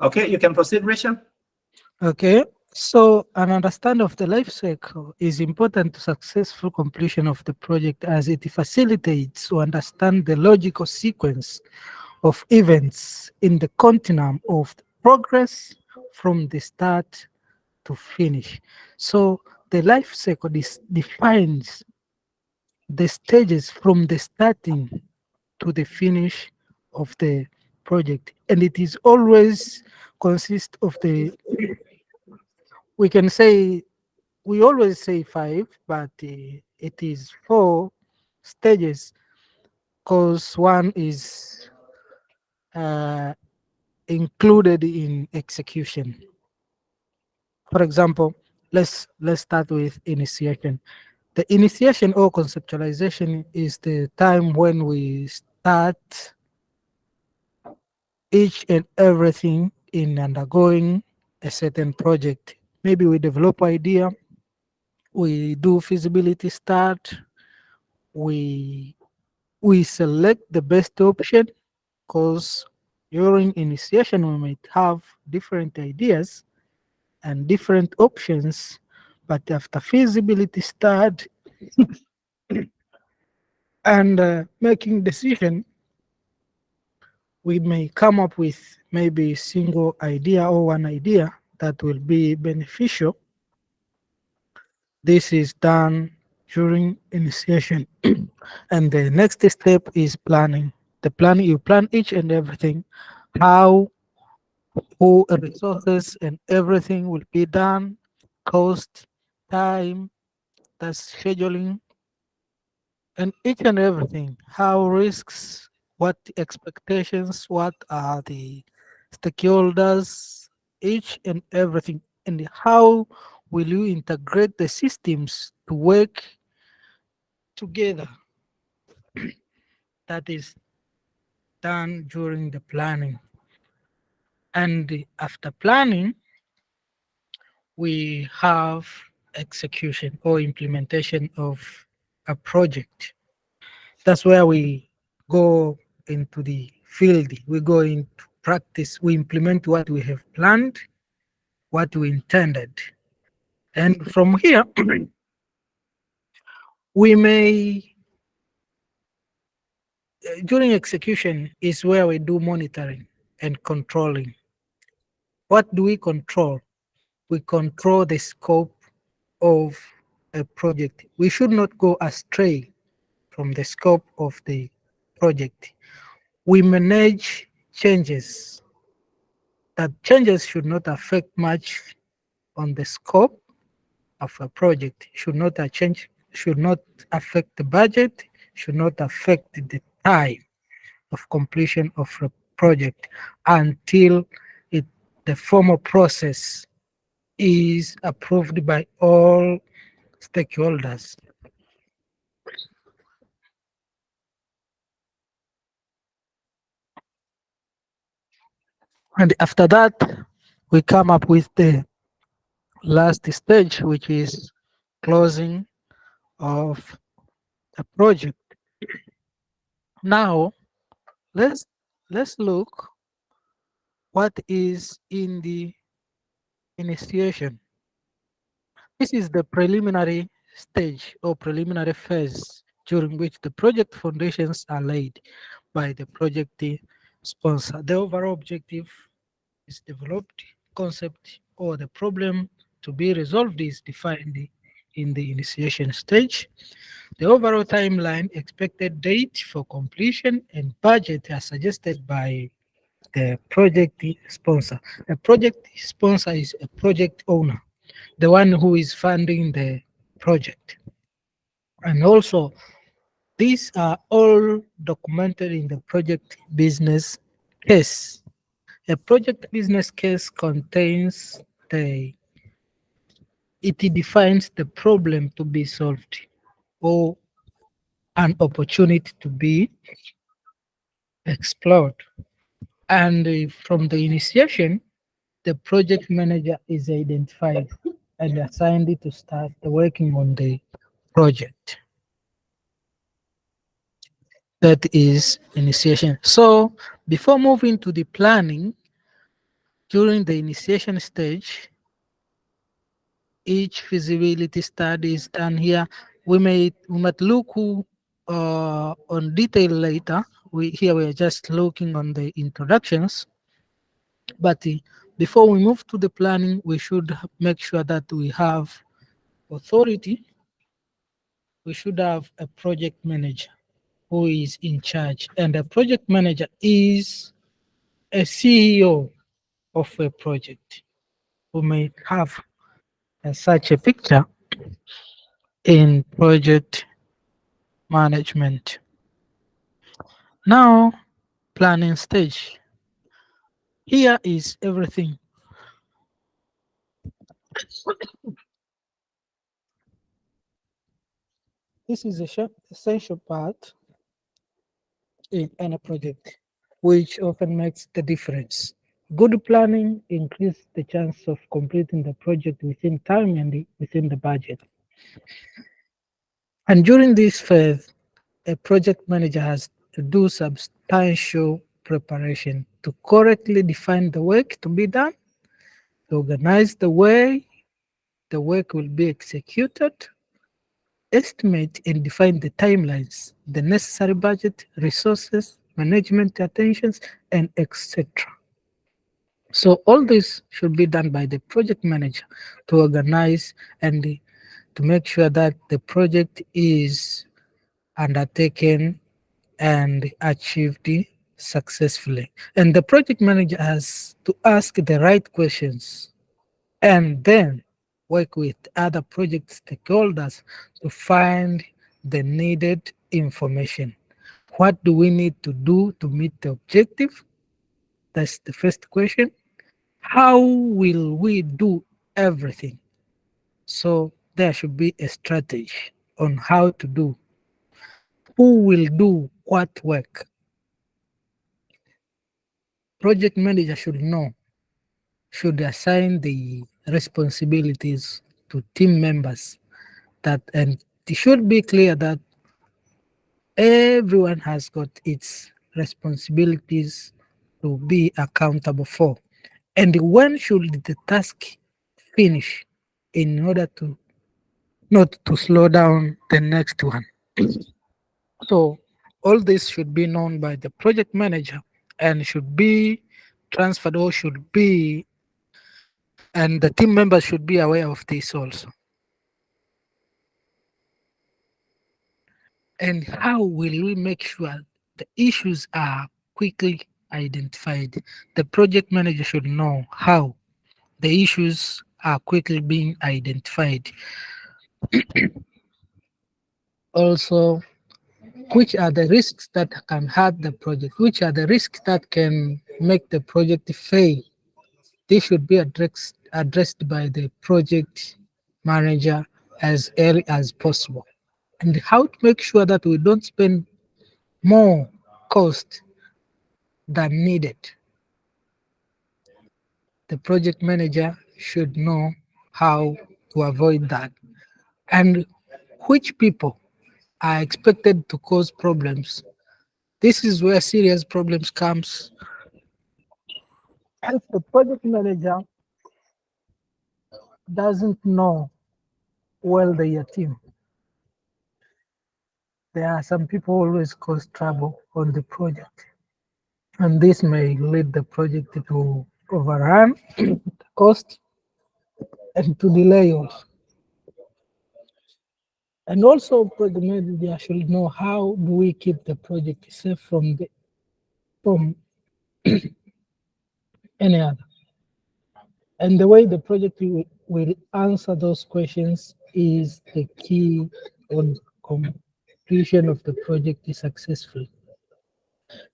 Okay, you can proceed, Richard. Okay, so an understanding of the life cycle is important to successful completion of the project, as it facilitates to understand the logical sequence of events in the continuum of progress from the start to finish. So the life cycle defines the stages from the starting to the finish of the project, and it is always consist of the, we can say, we always say 5, but it is 4 stages, because one is included in execution. For example, let's start with initiation. The initiation or conceptualization is the time when we start each and everything in undergoing a certain project. Maybe we develop idea, we do feasibility start, we select the best option, because during initiation we might have different ideas and different options, but after feasibility start and making decision, we may come up with maybe a single idea or one idea that will be beneficial. This is done during initiation. And the next step is planning. The planning, you plan each and everything, how, who, resources, and everything will be done, cost, time, that's scheduling, and each and everything, how risks, what expectations, what are the stakeholders, each and everything, and how will you integrate the systems to work together. That is done during the planning. And after planning, we have execution or implementation of a project. That's where we go into the field, we go into practice, we implement what we have planned, what we intended. And from here, we may, during execution is where we do monitoring and controlling. What do we control? We control the scope of a project. We should not go astray from the scope of the project. We manage changes. That changes should not affect much on the scope of a project, should not change, should not affect the budget, should not affect the time of completion of a project until the formal process is approved by all stakeholders. And after that, we come up with the last stage, which is closing of a project. Now, let's look what is in the initiation. This is the preliminary stage or preliminary phase during which the project foundations are laid by the project sponsor. The overall objective is developed, concept or the problem to be resolved is defined in the initiation stage. The overall timeline, expected date for completion and budget are suggested by the project sponsor. The project sponsor is a project owner, the one who is funding the project. And also, these are all documented in the project business case. A project business case contains it defines the problem to be solved or an opportunity to be explored. And from the initiation, the project manager is identified and assigned to start working on the project. That is initiation. So before moving to the planning, during the initiation stage, each feasibility study is done here. We might look on detail later. Here we are just looking on the introductions. But before we move to the planning, we should make sure that we have authority. We should have a project manager who is in charge, and a project manager is a CEO of a project. We may have such a picture in project management. Now, planning stage. Here is everything. This is a essential part in any project, which often makes the difference. Good planning increases the chance of completing the project within time and within the budget. And during this phase, a project manager has to do substantial preparation to correctly define the work to be done, to organize the way the work will be executed, estimate and define the timelines, the necessary budget, resources, management attentions, and etc. So all this should be done by the project manager to organize and to make sure that the project is undertaken and achieved successfully. And the project manager has to ask the right questions and then work with other project stakeholders to find the needed information. What do we need to do to meet the objective? That's the first question. How will we do everything? So there should be a strategy on how to do. Who will do what work? Project manager should know, should assign the responsibilities to team members that, and it should be clear that everyone has got its responsibilities to be accountable for. And when should the task finish in order to not to slow down the next one? So all this should be known by the project manager and should be transferred or should be, and the team members should be aware of this also. And how will we make sure the issues are quickly identified? The project manager should know how the issues are quickly being identified. Also, which are the risks that can hurt the project? Which are the risks that can make the project fail? They should be addressed by the project manager as early as possible. And how to make sure that we don't spend more cost than needed. The project manager should know how to avoid that. And which people are expected to cause problems This is where serious problems comes. If the project manager doesn't know well their team, there are some people always cause trouble on the project, and this may lead the project to overrun the cost and to delay also. And also, project manager should know how do we keep the project safe from any other. And the way the project will answer those questions is the key on completion of the project is successful.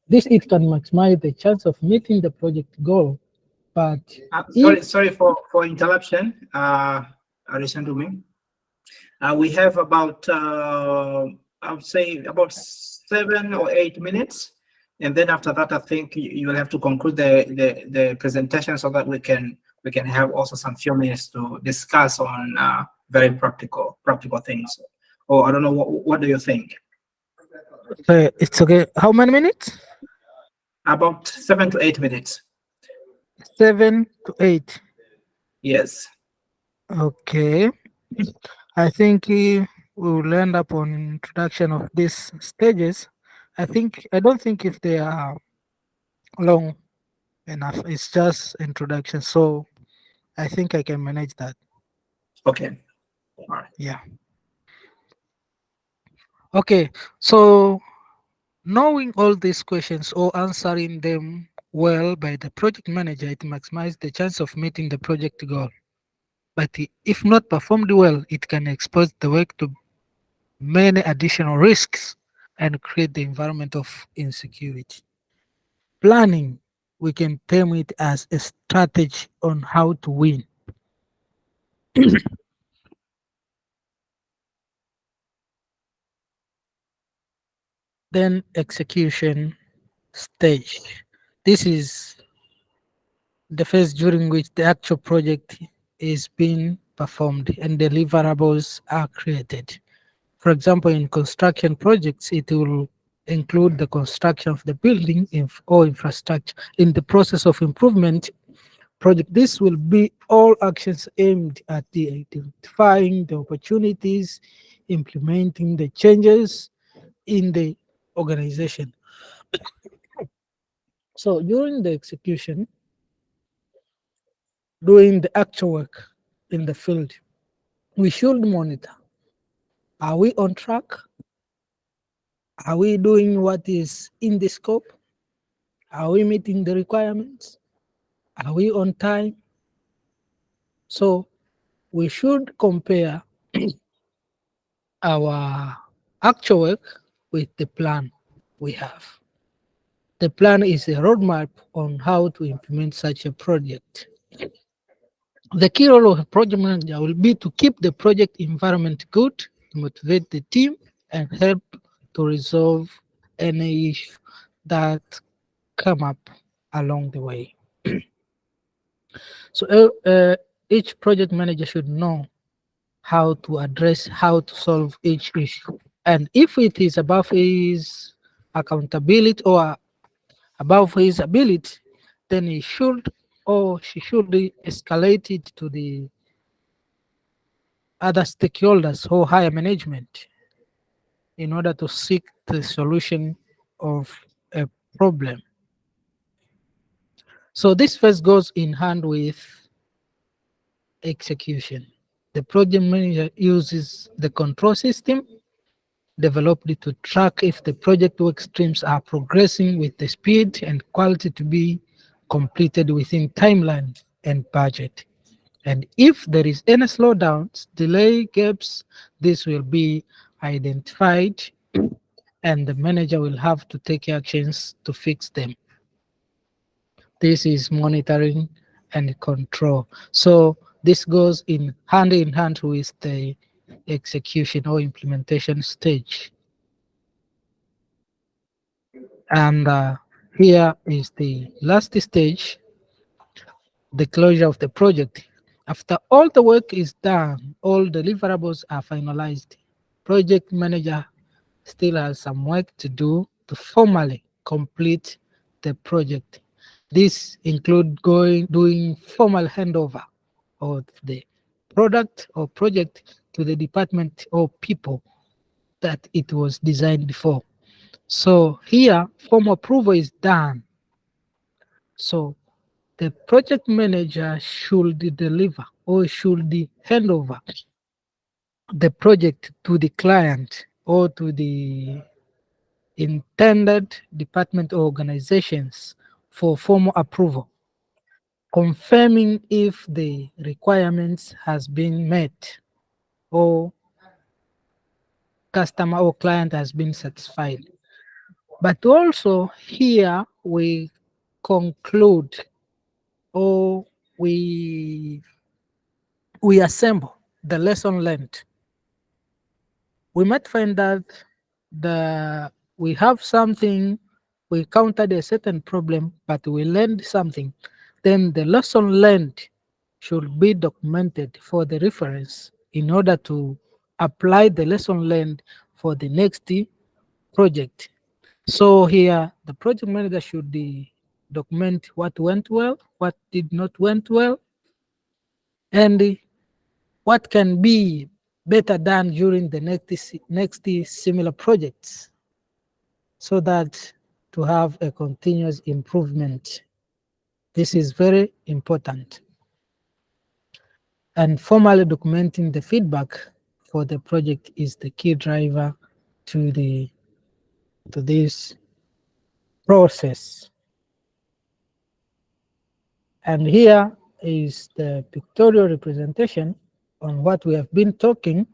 This it can maximize the chance of meeting the project goal. But sorry for interruption, Rishiandumi. We have about I would say about 7 or 8 minutes, and then after that, I think you will have to conclude the presentation so that we can have also some few minutes to discuss on very practical things. Or I don't know, what do you think? it's okay. How many minutes? About 7 to 8 minutes. 7 to 8. Yes. Okay. I think we will end up on introduction of these stages. I don't think if they are long enough. It's just introduction. So I think I can manage that. Okay. All right. Yeah. Okay. So knowing all these questions or answering them well by the project manager, it maximizes the chance of meeting the project goal. But if not performed well, it can expose the work to many additional risks and create the environment of insecurity. Planning, we can term it as a strategy on how to win. Then execution stage. This is the phase during which the actual project is being performed and deliverables are created. For example, in construction projects, it will include the construction of the building or infrastructure. In the process of improvement project, this will be all actions aimed at identifying the opportunities, implementing the changes in the organization. So during the execution, doing the actual work in the field, we should monitor. Are we on track? Are we doing what is in the scope? Are we meeting the requirements? Are we on time? So we should compare our actual work with the plan we have. The plan is a roadmap on how to implement such a project. The key role of a project manager will be to keep the project environment good, to motivate the team, and help to resolve any issue that come up along the way. So each project manager should know how to solve each issue. And if it is above his accountability or above his ability, then he should or she should escalate it to the other stakeholders or higher management in order to seek the solution of a problem. So this first goes in hand with execution. The project manager uses the control system developed to track if the project work streams are progressing with the speed and quality to be completed within timeline and budget. And if there is any slowdowns, delay, gaps, this will be identified and the manager will have to take actions to fix them. This is monitoring and control. So this goes in hand with the execution or implementation stage. And here is the last stage, the closure of the project. After all the work is done, all deliverables are finalized. Project manager still has some work to do to formally complete the project. This include doing formal handover of the product or project to the department or people that it was designed for. So here, formal approval is done. So the project manager should deliver or should hand over the project to the client or to the intended department or organizations for formal approval, confirming if the requirements has been met or customer or client has been satisfied. But also here we conclude or we assemble the lesson learned. We might find that we have something, we countered a certain problem, but we learned something. Then the lesson learned should be documented for the reference in order to apply the lesson learned for the next project. So here, the project manager should document what went well, what did not went well, and what can be better done during the next similar projects, so that to have a continuous improvement. This is very important. And formally documenting the feedback for the project is the key driver to this process. And here is the pictorial representation on what we have been talking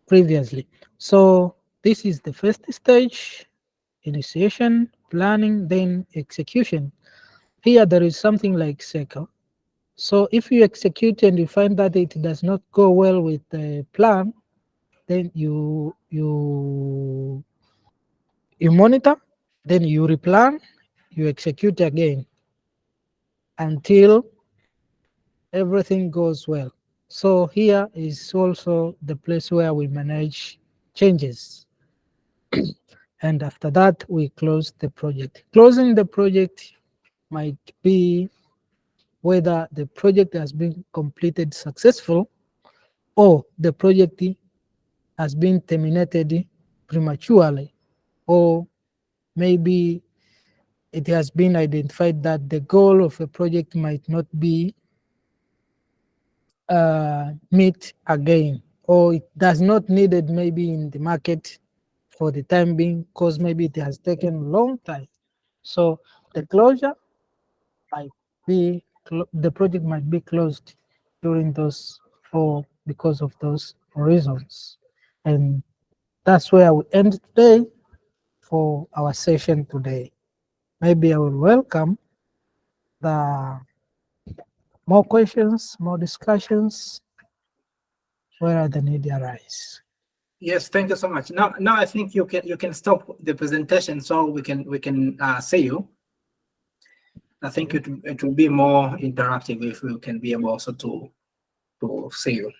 previously. So this is the first stage: initiation, planning, then execution. Here there is something like cycle. So if you execute and you find that it does not go well with the plan, then you monitor, then you replan, you execute again until everything goes well. So here is also the place where we manage changes. And after that, we close the project. Closing the project might be whether the project has been completed successful or the project has been terminated prematurely, or maybe it has been identified that the goal of a project might not be met again, or it does not needed maybe in the market for the time being, because maybe it has taken a long time. So the closure might be, the project might be closed during those, or because of those reasons. And that's where we end today for our session today. Maybe I will welcome the more questions, more discussions, where the need arise. Yes, thank you so much. Now I think you can stop the presentation so we can see you. I think it will be more interactive if we can be able also to see you.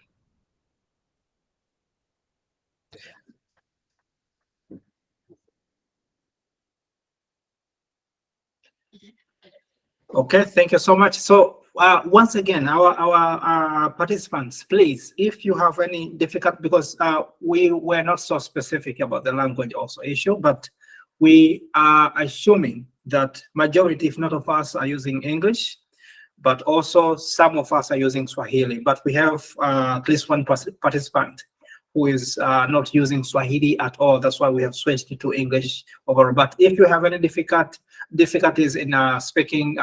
Okay, thank you so much. So once again, our participants, please, if you have any difficult, because we were not so specific about the language also issue, but we are assuming that majority, if not of us, are using English, but also some of us are using Swahili. But we have at least one participant who is not using Swahili at all. That's why we have switched to English overall. But if you have any difficulties in speaking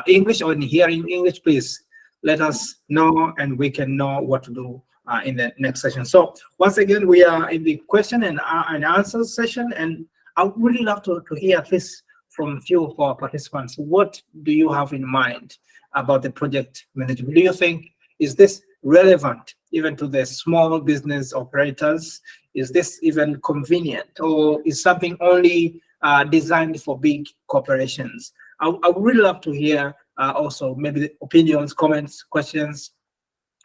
English or in hearing English, please let us know and we can know what to do in the next session. So once again, we are in the question and answer session, and I would really love to hear at least from a few of our participants. What do you have in mind about the project management? Do you think, is this relevant even to the small business operators? Is this even convenient, or is something only designed for big corporations? I would really love to hear also maybe the opinions, comments, questions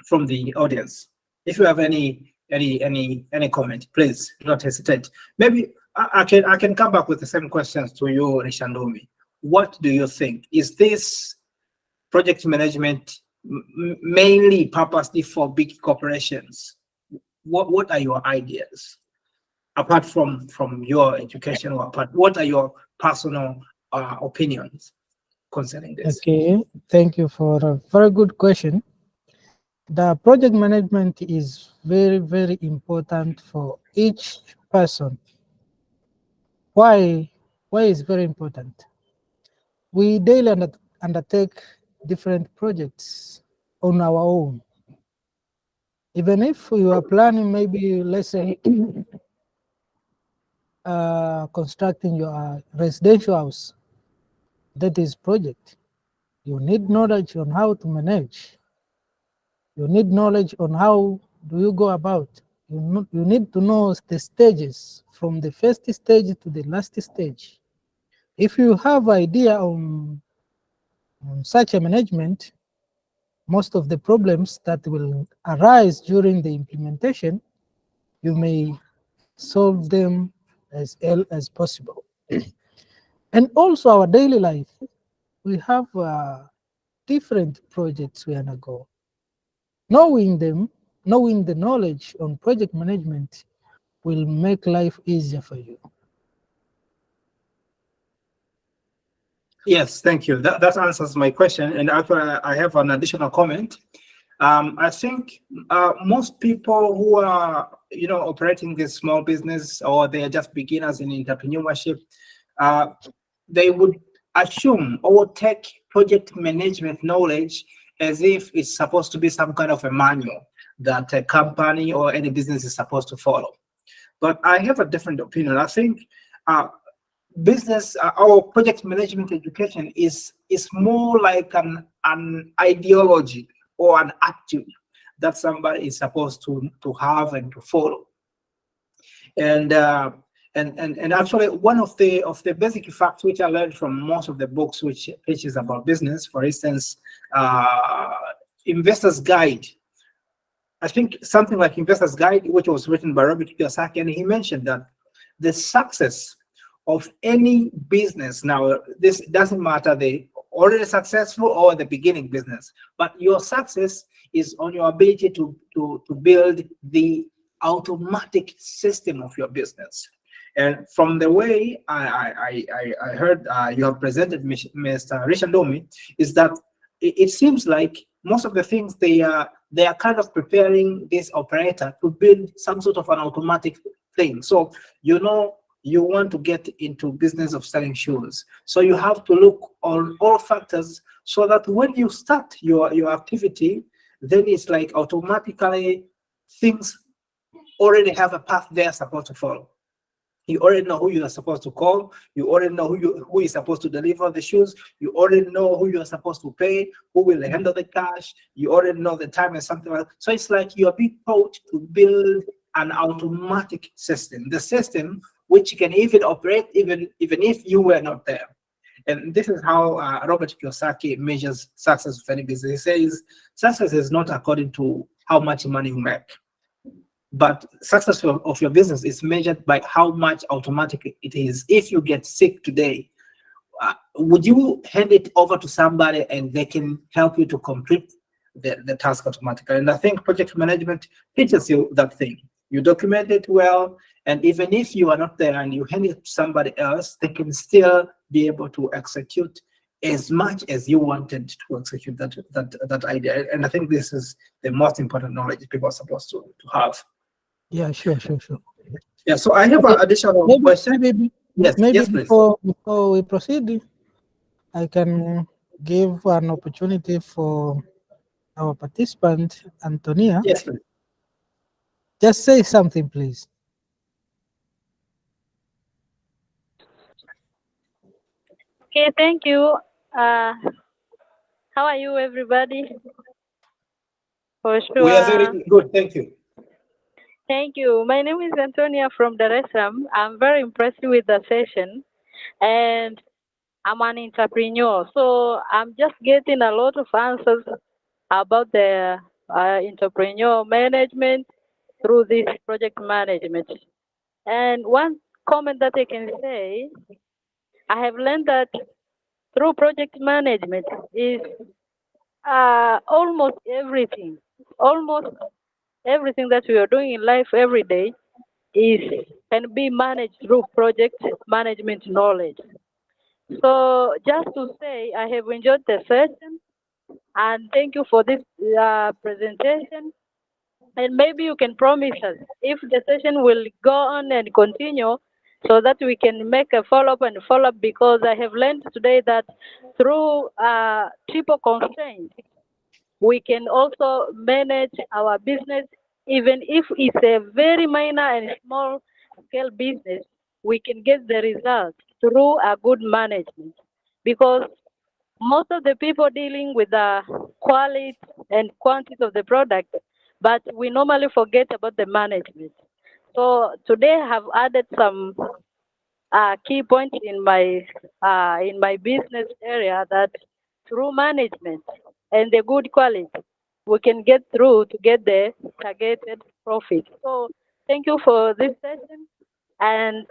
from the audience. If you have any comment, please do not hesitate. Maybe I can come back with the same questions to you, Rishiandumi. What do you think? Is this project management mainly purposely for big corporations? What are your ideas? Apart from your education, what are your personal opinions concerning this? Okay, thank you for a very good question. The project management is very, very important for each person. Why? Why is very important? We daily undertake different projects on our own. Even if we are planning, maybe let's say constructing your residential house, that is project. You need knowledge on how to manage. You need knowledge on how do you go about. You need to know the stages from the first stage to the last stage. If you have idea on such a management, most of the problems that will arise during the implementation, you may solve them as early as possible. And also our daily life, we have different projects we undergo. Knowing them, knowing the knowledge on project management will make life easier for you. Yes, thank you. That answers my question. And actually, I have an additional comment. I think most people who are, operating this small business, or they are just beginners in entrepreneurship, they would assume or take project management knowledge as if it's supposed to be some kind of a manual that a company or any business is supposed to follow. But I have a different opinion. I think business or project management education is more like an ideology or an attitude that somebody is supposed to have and to follow. And actually, one of the basic facts which I learned from most of the books which teaches about business, for instance, Investor's Guide. I think something like Investor's Guide, which was written by Robert Kiyosaki, and he mentioned that the success of any business, now this doesn't matter the already successful or the beginning business, but your success is on your ability to build the automatic system of your business. And from the way I heard you have presented, Mr. Rishiandumi, is that it seems like most of the things they are kind of preparing this operator to build some sort of an automatic thing. So you want to get into business of selling shoes, so you have to look on all factors so that when you start your activity, then it's like automatically things already have a path they are supposed to follow. You already know who you are supposed to call. You already know who is supposed to deliver the shoes. You already know who you are supposed to pay, who will handle the cash. You already know the time and something like that. So it's like you are being taught to build an automatic system, the system which can even operate even if you were not there. And this is how Robert Kiyosaki measures success of any business. He says success is not according to how much money you make, but success of your business is measured by how much automatic it is. If you get sick today, would you hand it over to somebody and they can help you to complete the task automatically? And I think project management teaches you that thing. You document it well, and even if you are not there and you hand it to somebody else, they can still be able to execute as much as you wanted to execute that idea. And I think this is the most important knowledge people are supposed to have. Yeah, sure. Yeah, so I have an additional question. Yes, please. Before we proceed, I can give an opportunity for our participant, Antonia. Yes, please. Just say something, please. Okay, thank you. How are you, everybody? For sure. We are very good, thank you. Thank you. My name is Antonia from Dar es Salaam. I'm very impressed with the session, and I'm an entrepreneur. So I'm just getting a lot of answers about the entrepreneur management through this project management. And one comment that I can say, I have learned that through project management is almost everything, almost everything that we are doing in life every day is can be managed through project management knowledge. So just to say, I have enjoyed the session and thank you for this presentation. And maybe you can promise us if the session will go on and continue so that we can make a follow-up and follow-up because I have learned today that through triple constraint, we can also manage our business even if it's a very minor and small scale business, we can get the results through a good management because most of the people dealing with the quality and quantity of the product, but we normally forget about the management. So today I have added some key points in my business area that through management and the good quality, we can get through to get the targeted profit. So thank you for this session, and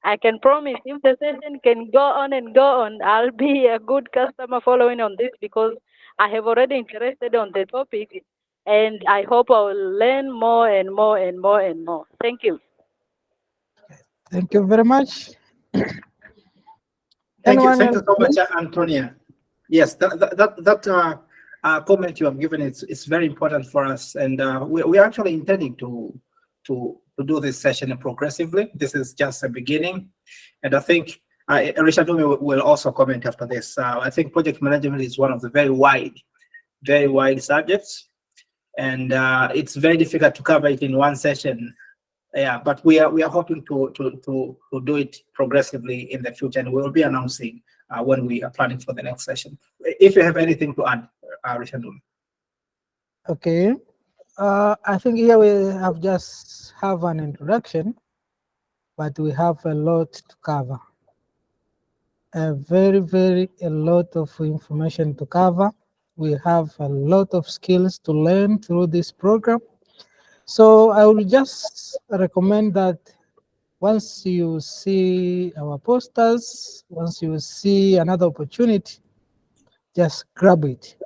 I can promise if the session can go on and go on, I'll be a good customer following on this because I have already interested on the topic, and I hope I will learn more and more and more and more. Thank you. Thank you very much. Thank you Anyone so much, Antonia. Yes, that comment you have given is very important for us, and we're actually intending to do this session progressively. This is just a beginning, and I think Rishiandumi will also comment after this. I think project management is one of the very wide subjects, and it's very difficult to cover it in one session. Yeah, but we are hoping to do it progressively in the future, and we will be announcing when we are planning for the next session. If you have anything to add, Rishiandumi. Okay. I think here we have just have an introduction, but we have a lot to cover. A lot of information to cover. We have a lot of skills to learn through this program. So I will just recommend that once you see our posters, once you see another opportunity, just grab it.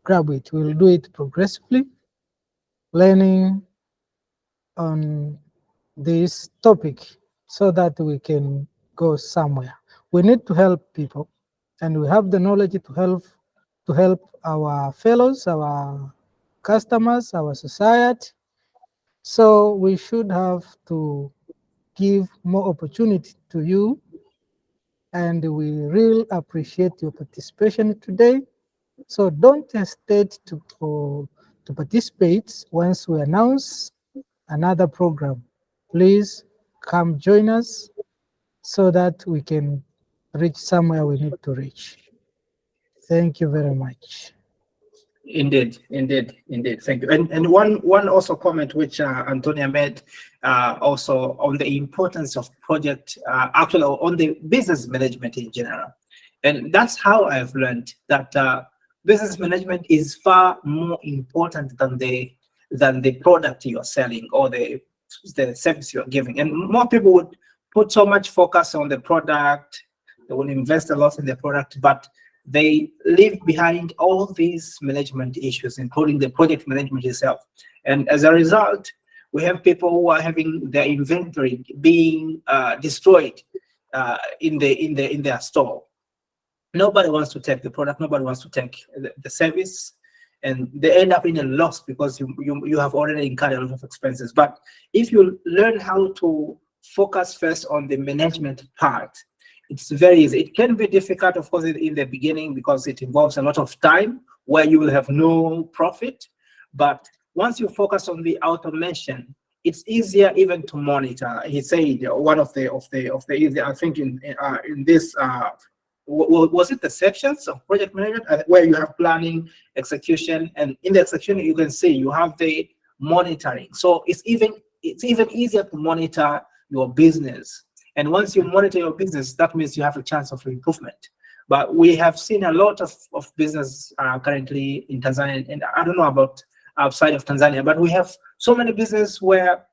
We'll do it progressively, learning on this topic so that we can go somewhere. We need to help people, and we have the knowledge to help our fellows, our customers, our society. So we should have to give more opportunity to you, and we really appreciate your participation today. So don't hesitate to participate once we announce another program. Please come join us so that we can reach somewhere we need to reach. Thank you very much. Indeed. Thank you. And one also comment which Antonia made also on the importance of project, actually on the business management in general. And that's how I've learned that business management is far more important than the product you're selling or the service you're giving. And more people would put so much focus on the product, they will invest a lot in the product, but they leave behind all these management issues, including the project management itself. And as a result, we have people who are having their inventory being destroyed in their store. Nobody wants to take the product, nobody wants to take the service, and they end up in a loss because you have already incurred a lot of expenses. But if you learn how to focus first on the management part, it's very easy. It can be difficult, of course, in the beginning because it involves a lot of time where you will have no profit. But once you focus on the automation, it's easier even to monitor. He said one of the easy, I think in this was it the sections of project management where you have planning, execution, and in the execution you can see you have the monitoring. So it's even easier to monitor your business. And once you monitor your business, that means you have a chance of improvement. But we have seen a lot of business currently in Tanzania, and I don't know about outside of Tanzania, but we have so many businesses where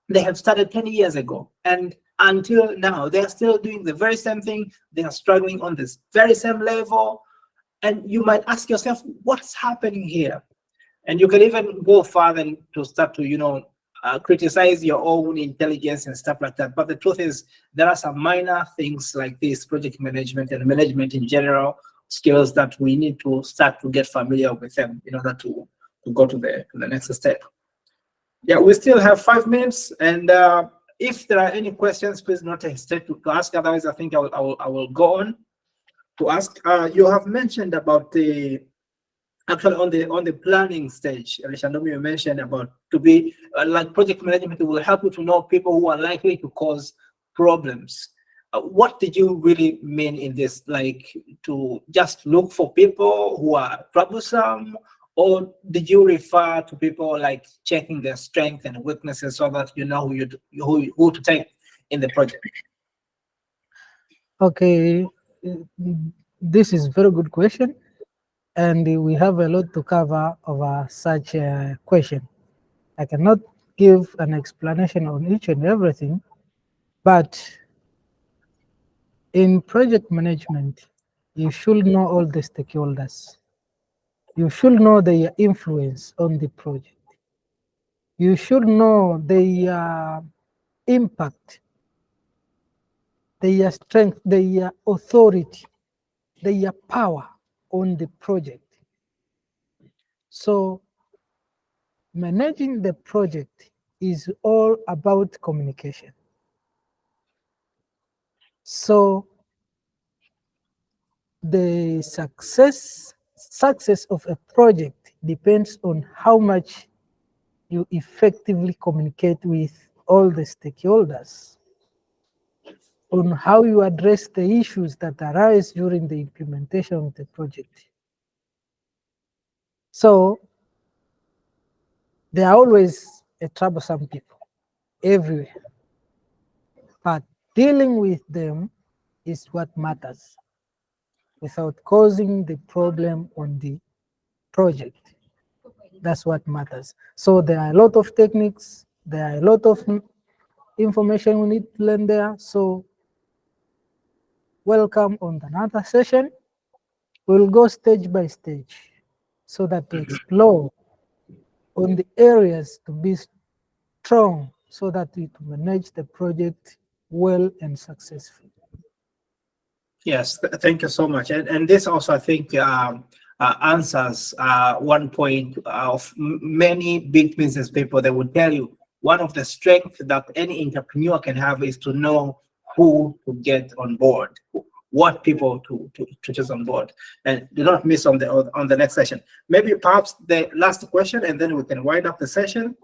they have started 10 years ago. And until now. They are still doing the very same thing. They are struggling on this very same level. And you might ask yourself, what's happening here? And you can even go further to start to, criticize your own intelligence and stuff like that. But the truth is, there are some minor things like this, project management and management in general, skills that we need to start to get familiar with them in order to go to the next step. Yeah, we still have 5 minutes, and if there are any questions, please not hesitate to ask. Otherwise, I think I will go on to ask. You have mentioned about the actually on the planning stage. Rishiandumi, you mentioned about to be like project management will help you to know people who are likely to cause problems. What did you really mean in this? Like to just look for people who are troublesome, or did you refer to people like checking their strengths and weaknesses so that you know who to take in the project? Okay, this is very good question, and we have a lot to cover over such a question. I cannot give an explanation on each and everything, but in project management, you should know all the stakeholders. You should know their influence on the project. You should know their impact, their strength, their authority, their power on the project. So managing the project is all about communication. So the success of a project depends on how much you effectively communicate with all the stakeholders, on how you address the issues that arise during the implementation of the project. So there are always a troublesome people everywhere, but dealing with them is what matters without causing the problem on the project. That's what matters. So there are a lot of techniques, there are a lot of information we need to learn there. So welcome on another session. We'll go stage by stage so that to explore on the areas to be strong so that we to manage the project well and successfully. Yes, thank you so much. And this also, I think, answers one point of many big business people. They would tell you one of the strengths that any entrepreneur can have is to know who to get on board, what people to choose on board. And do not miss on the next session. Maybe perhaps the last question, and then we can wind up the session.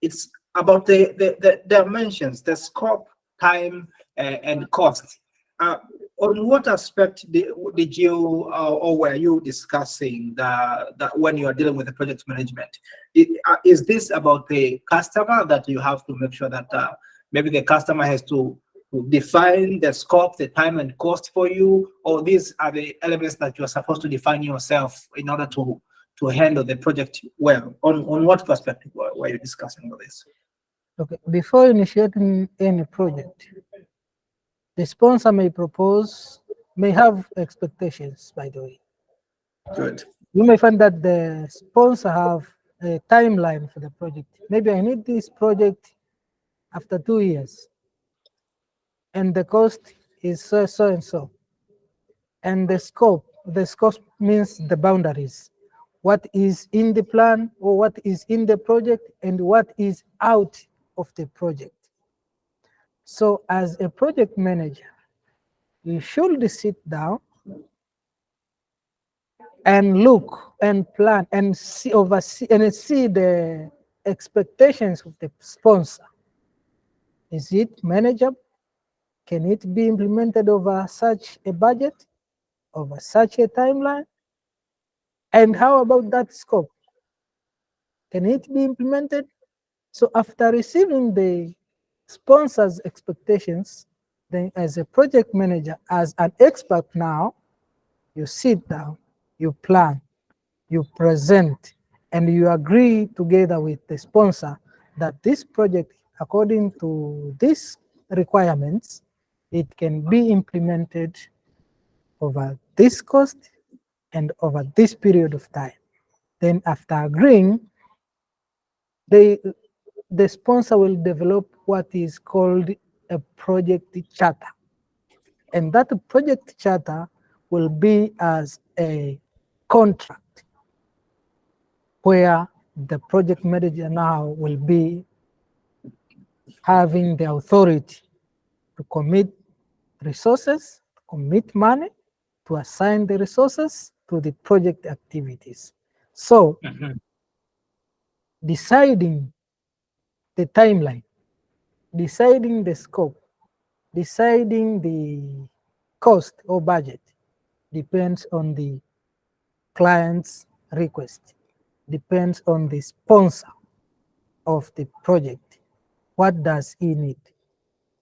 It's about the dimensions, the scope, time, and cost. On what aspect did you or were you discussing that when you are dealing with the project management? Is this about the customer that you have to make sure that maybe the customer has to define the scope, the time and cost for you, or these are the elements that you are supposed to define yourself in order to handle the project well? On what perspective were you discussing all this? Okay, before initiating any project, the sponsor may have expectations, by the way. Good. You may find that the sponsor have a timeline for the project. Maybe I need this project after 2 years, and the cost is so and so. And the scope means the boundaries. What is in the plan or what is in the project and what is out of the project. So as a project manager, you should sit down and look and plan and oversee and see the expectations of the sponsor. Is it manageable? Can it be implemented over such a budget, over such a timeline? And how about that scope? Can it be implemented? So after receiving the sponsor's expectations, then as a project manager, as an expert now, you sit down, you plan, you present, and you agree together with the sponsor that this project according to these requirements, it can be implemented over this cost and over this period of time. Then after agreeing, the sponsor will develop what is called a project charter. And that project charter will be as a contract where the project manager now will be having the authority to commit resources, commit money, to assign the resources to the project activities. So, deciding the timeline, deciding the scope, deciding the cost or budget depends on the client's request, depends on the sponsor of the project. What does he need?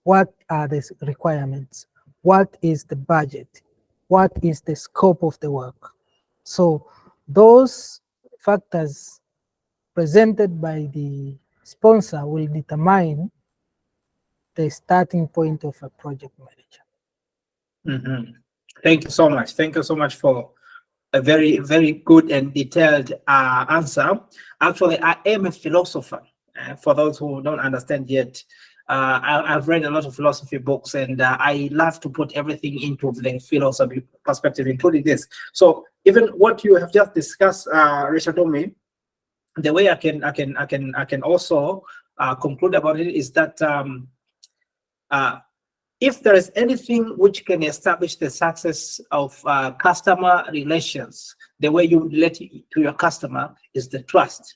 What are the requirements? What is the budget? What is the scope of the work? So those factors presented by the sponsor will determine the starting point of a project manager. Thank you so much. Thank you so much for a very, very good and detailed answer. Actually, I am a philosopher. For those who don't understand yet, I've read a lot of philosophy books, and I love to put everything into the philosophy perspective, including this. So even what you have just discussed, Rishiandumi, the way I can also conclude about it is that if there is anything which can establish the success of customer relations, the way you relate to your customer is the trust.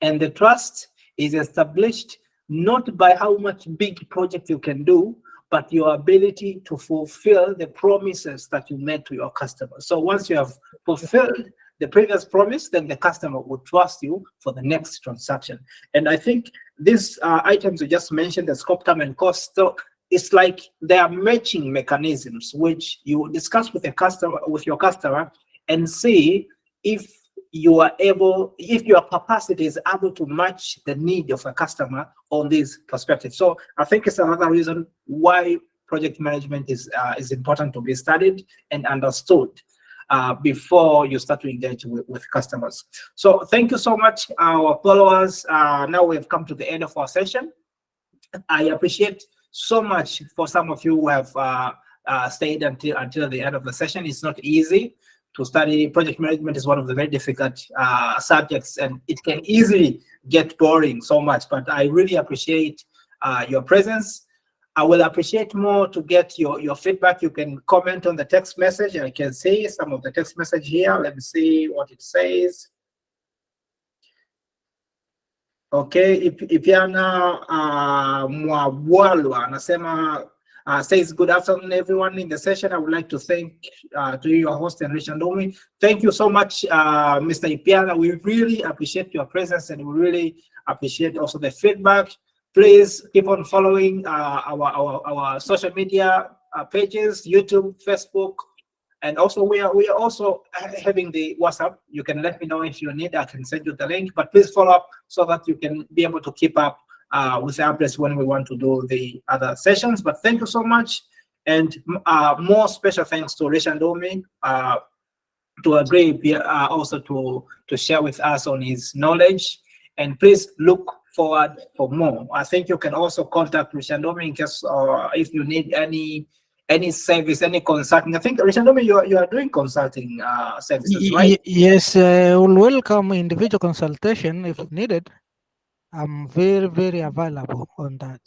And the trust is established not by how much big project you can do, but your ability to fulfill the promises that you made to your customer. So once you have fulfilled the previous promise, then the customer will trust you for the next transaction. And I think these items you just mentioned, the scope, time, and cost, so it's like they are matching mechanisms which you discuss with your customer, and see if you are able, if your capacity is able to match the need of a customer on this perspective. So I think it's another reason why project management is important to be studied and understood before you start to engage with customers. So thank you so much, our followers. Now we've come to the end of our session. I appreciate so much for some of you who have stayed until the end of the session. It's not easy to study. Project management is one of the very difficult subjects, and it can easily get boring so much, but I really appreciate your presence. I will appreciate more to get your feedback. You can comment on the text message. I can see some of the text message here. Let me see what it says. Okay, Ipiana Mwabwalwa anasema says, good afternoon everyone in the session. I would like to thank to you, your host, and Rishiandumi. Thank you so much, Mr. Ipiana. We really appreciate your presence, and we really appreciate also the feedback. Please keep on following our social media pages, YouTube, Facebook, and also we are also having the WhatsApp. You can let me know if you need. I can send you the link, but please follow up so that you can be able to keep up with the updates when we want to do the other sessions. But thank you so much, and more special thanks to Rishiandumi to agree also to share with us on his knowledge. And please look forward for more. I think you can also contact Rishiandumi in case if you need any service, any consulting. I think, Rishiandumi, you are doing consulting services, right? Yes, we'll welcome individual consultation if needed. I'm very, very available on that.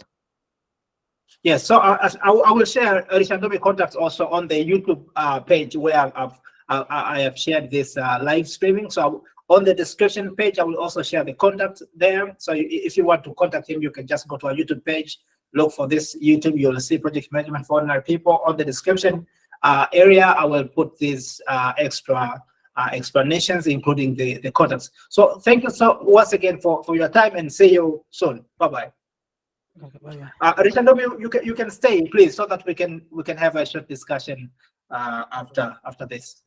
Yes, so I will share Rishiandumi contacts also on the YouTube page where I have shared this live streaming. So on the description page, I will also share the contact there. So if you want to contact him, you can just go to our YouTube page, look for this YouTube. You'll see Project Management for Ordinary People. On the description area, I will put these extra explanations, including the contacts. So thank you so once again for your time, and see you soon. Bye-bye. Okay, bye-bye. Rishiandumi, you can stay, please, so that we can have a short discussion after this.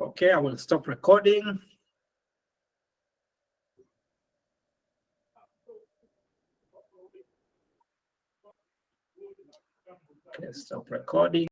Okay, I will stop recording. Okay, stop recording.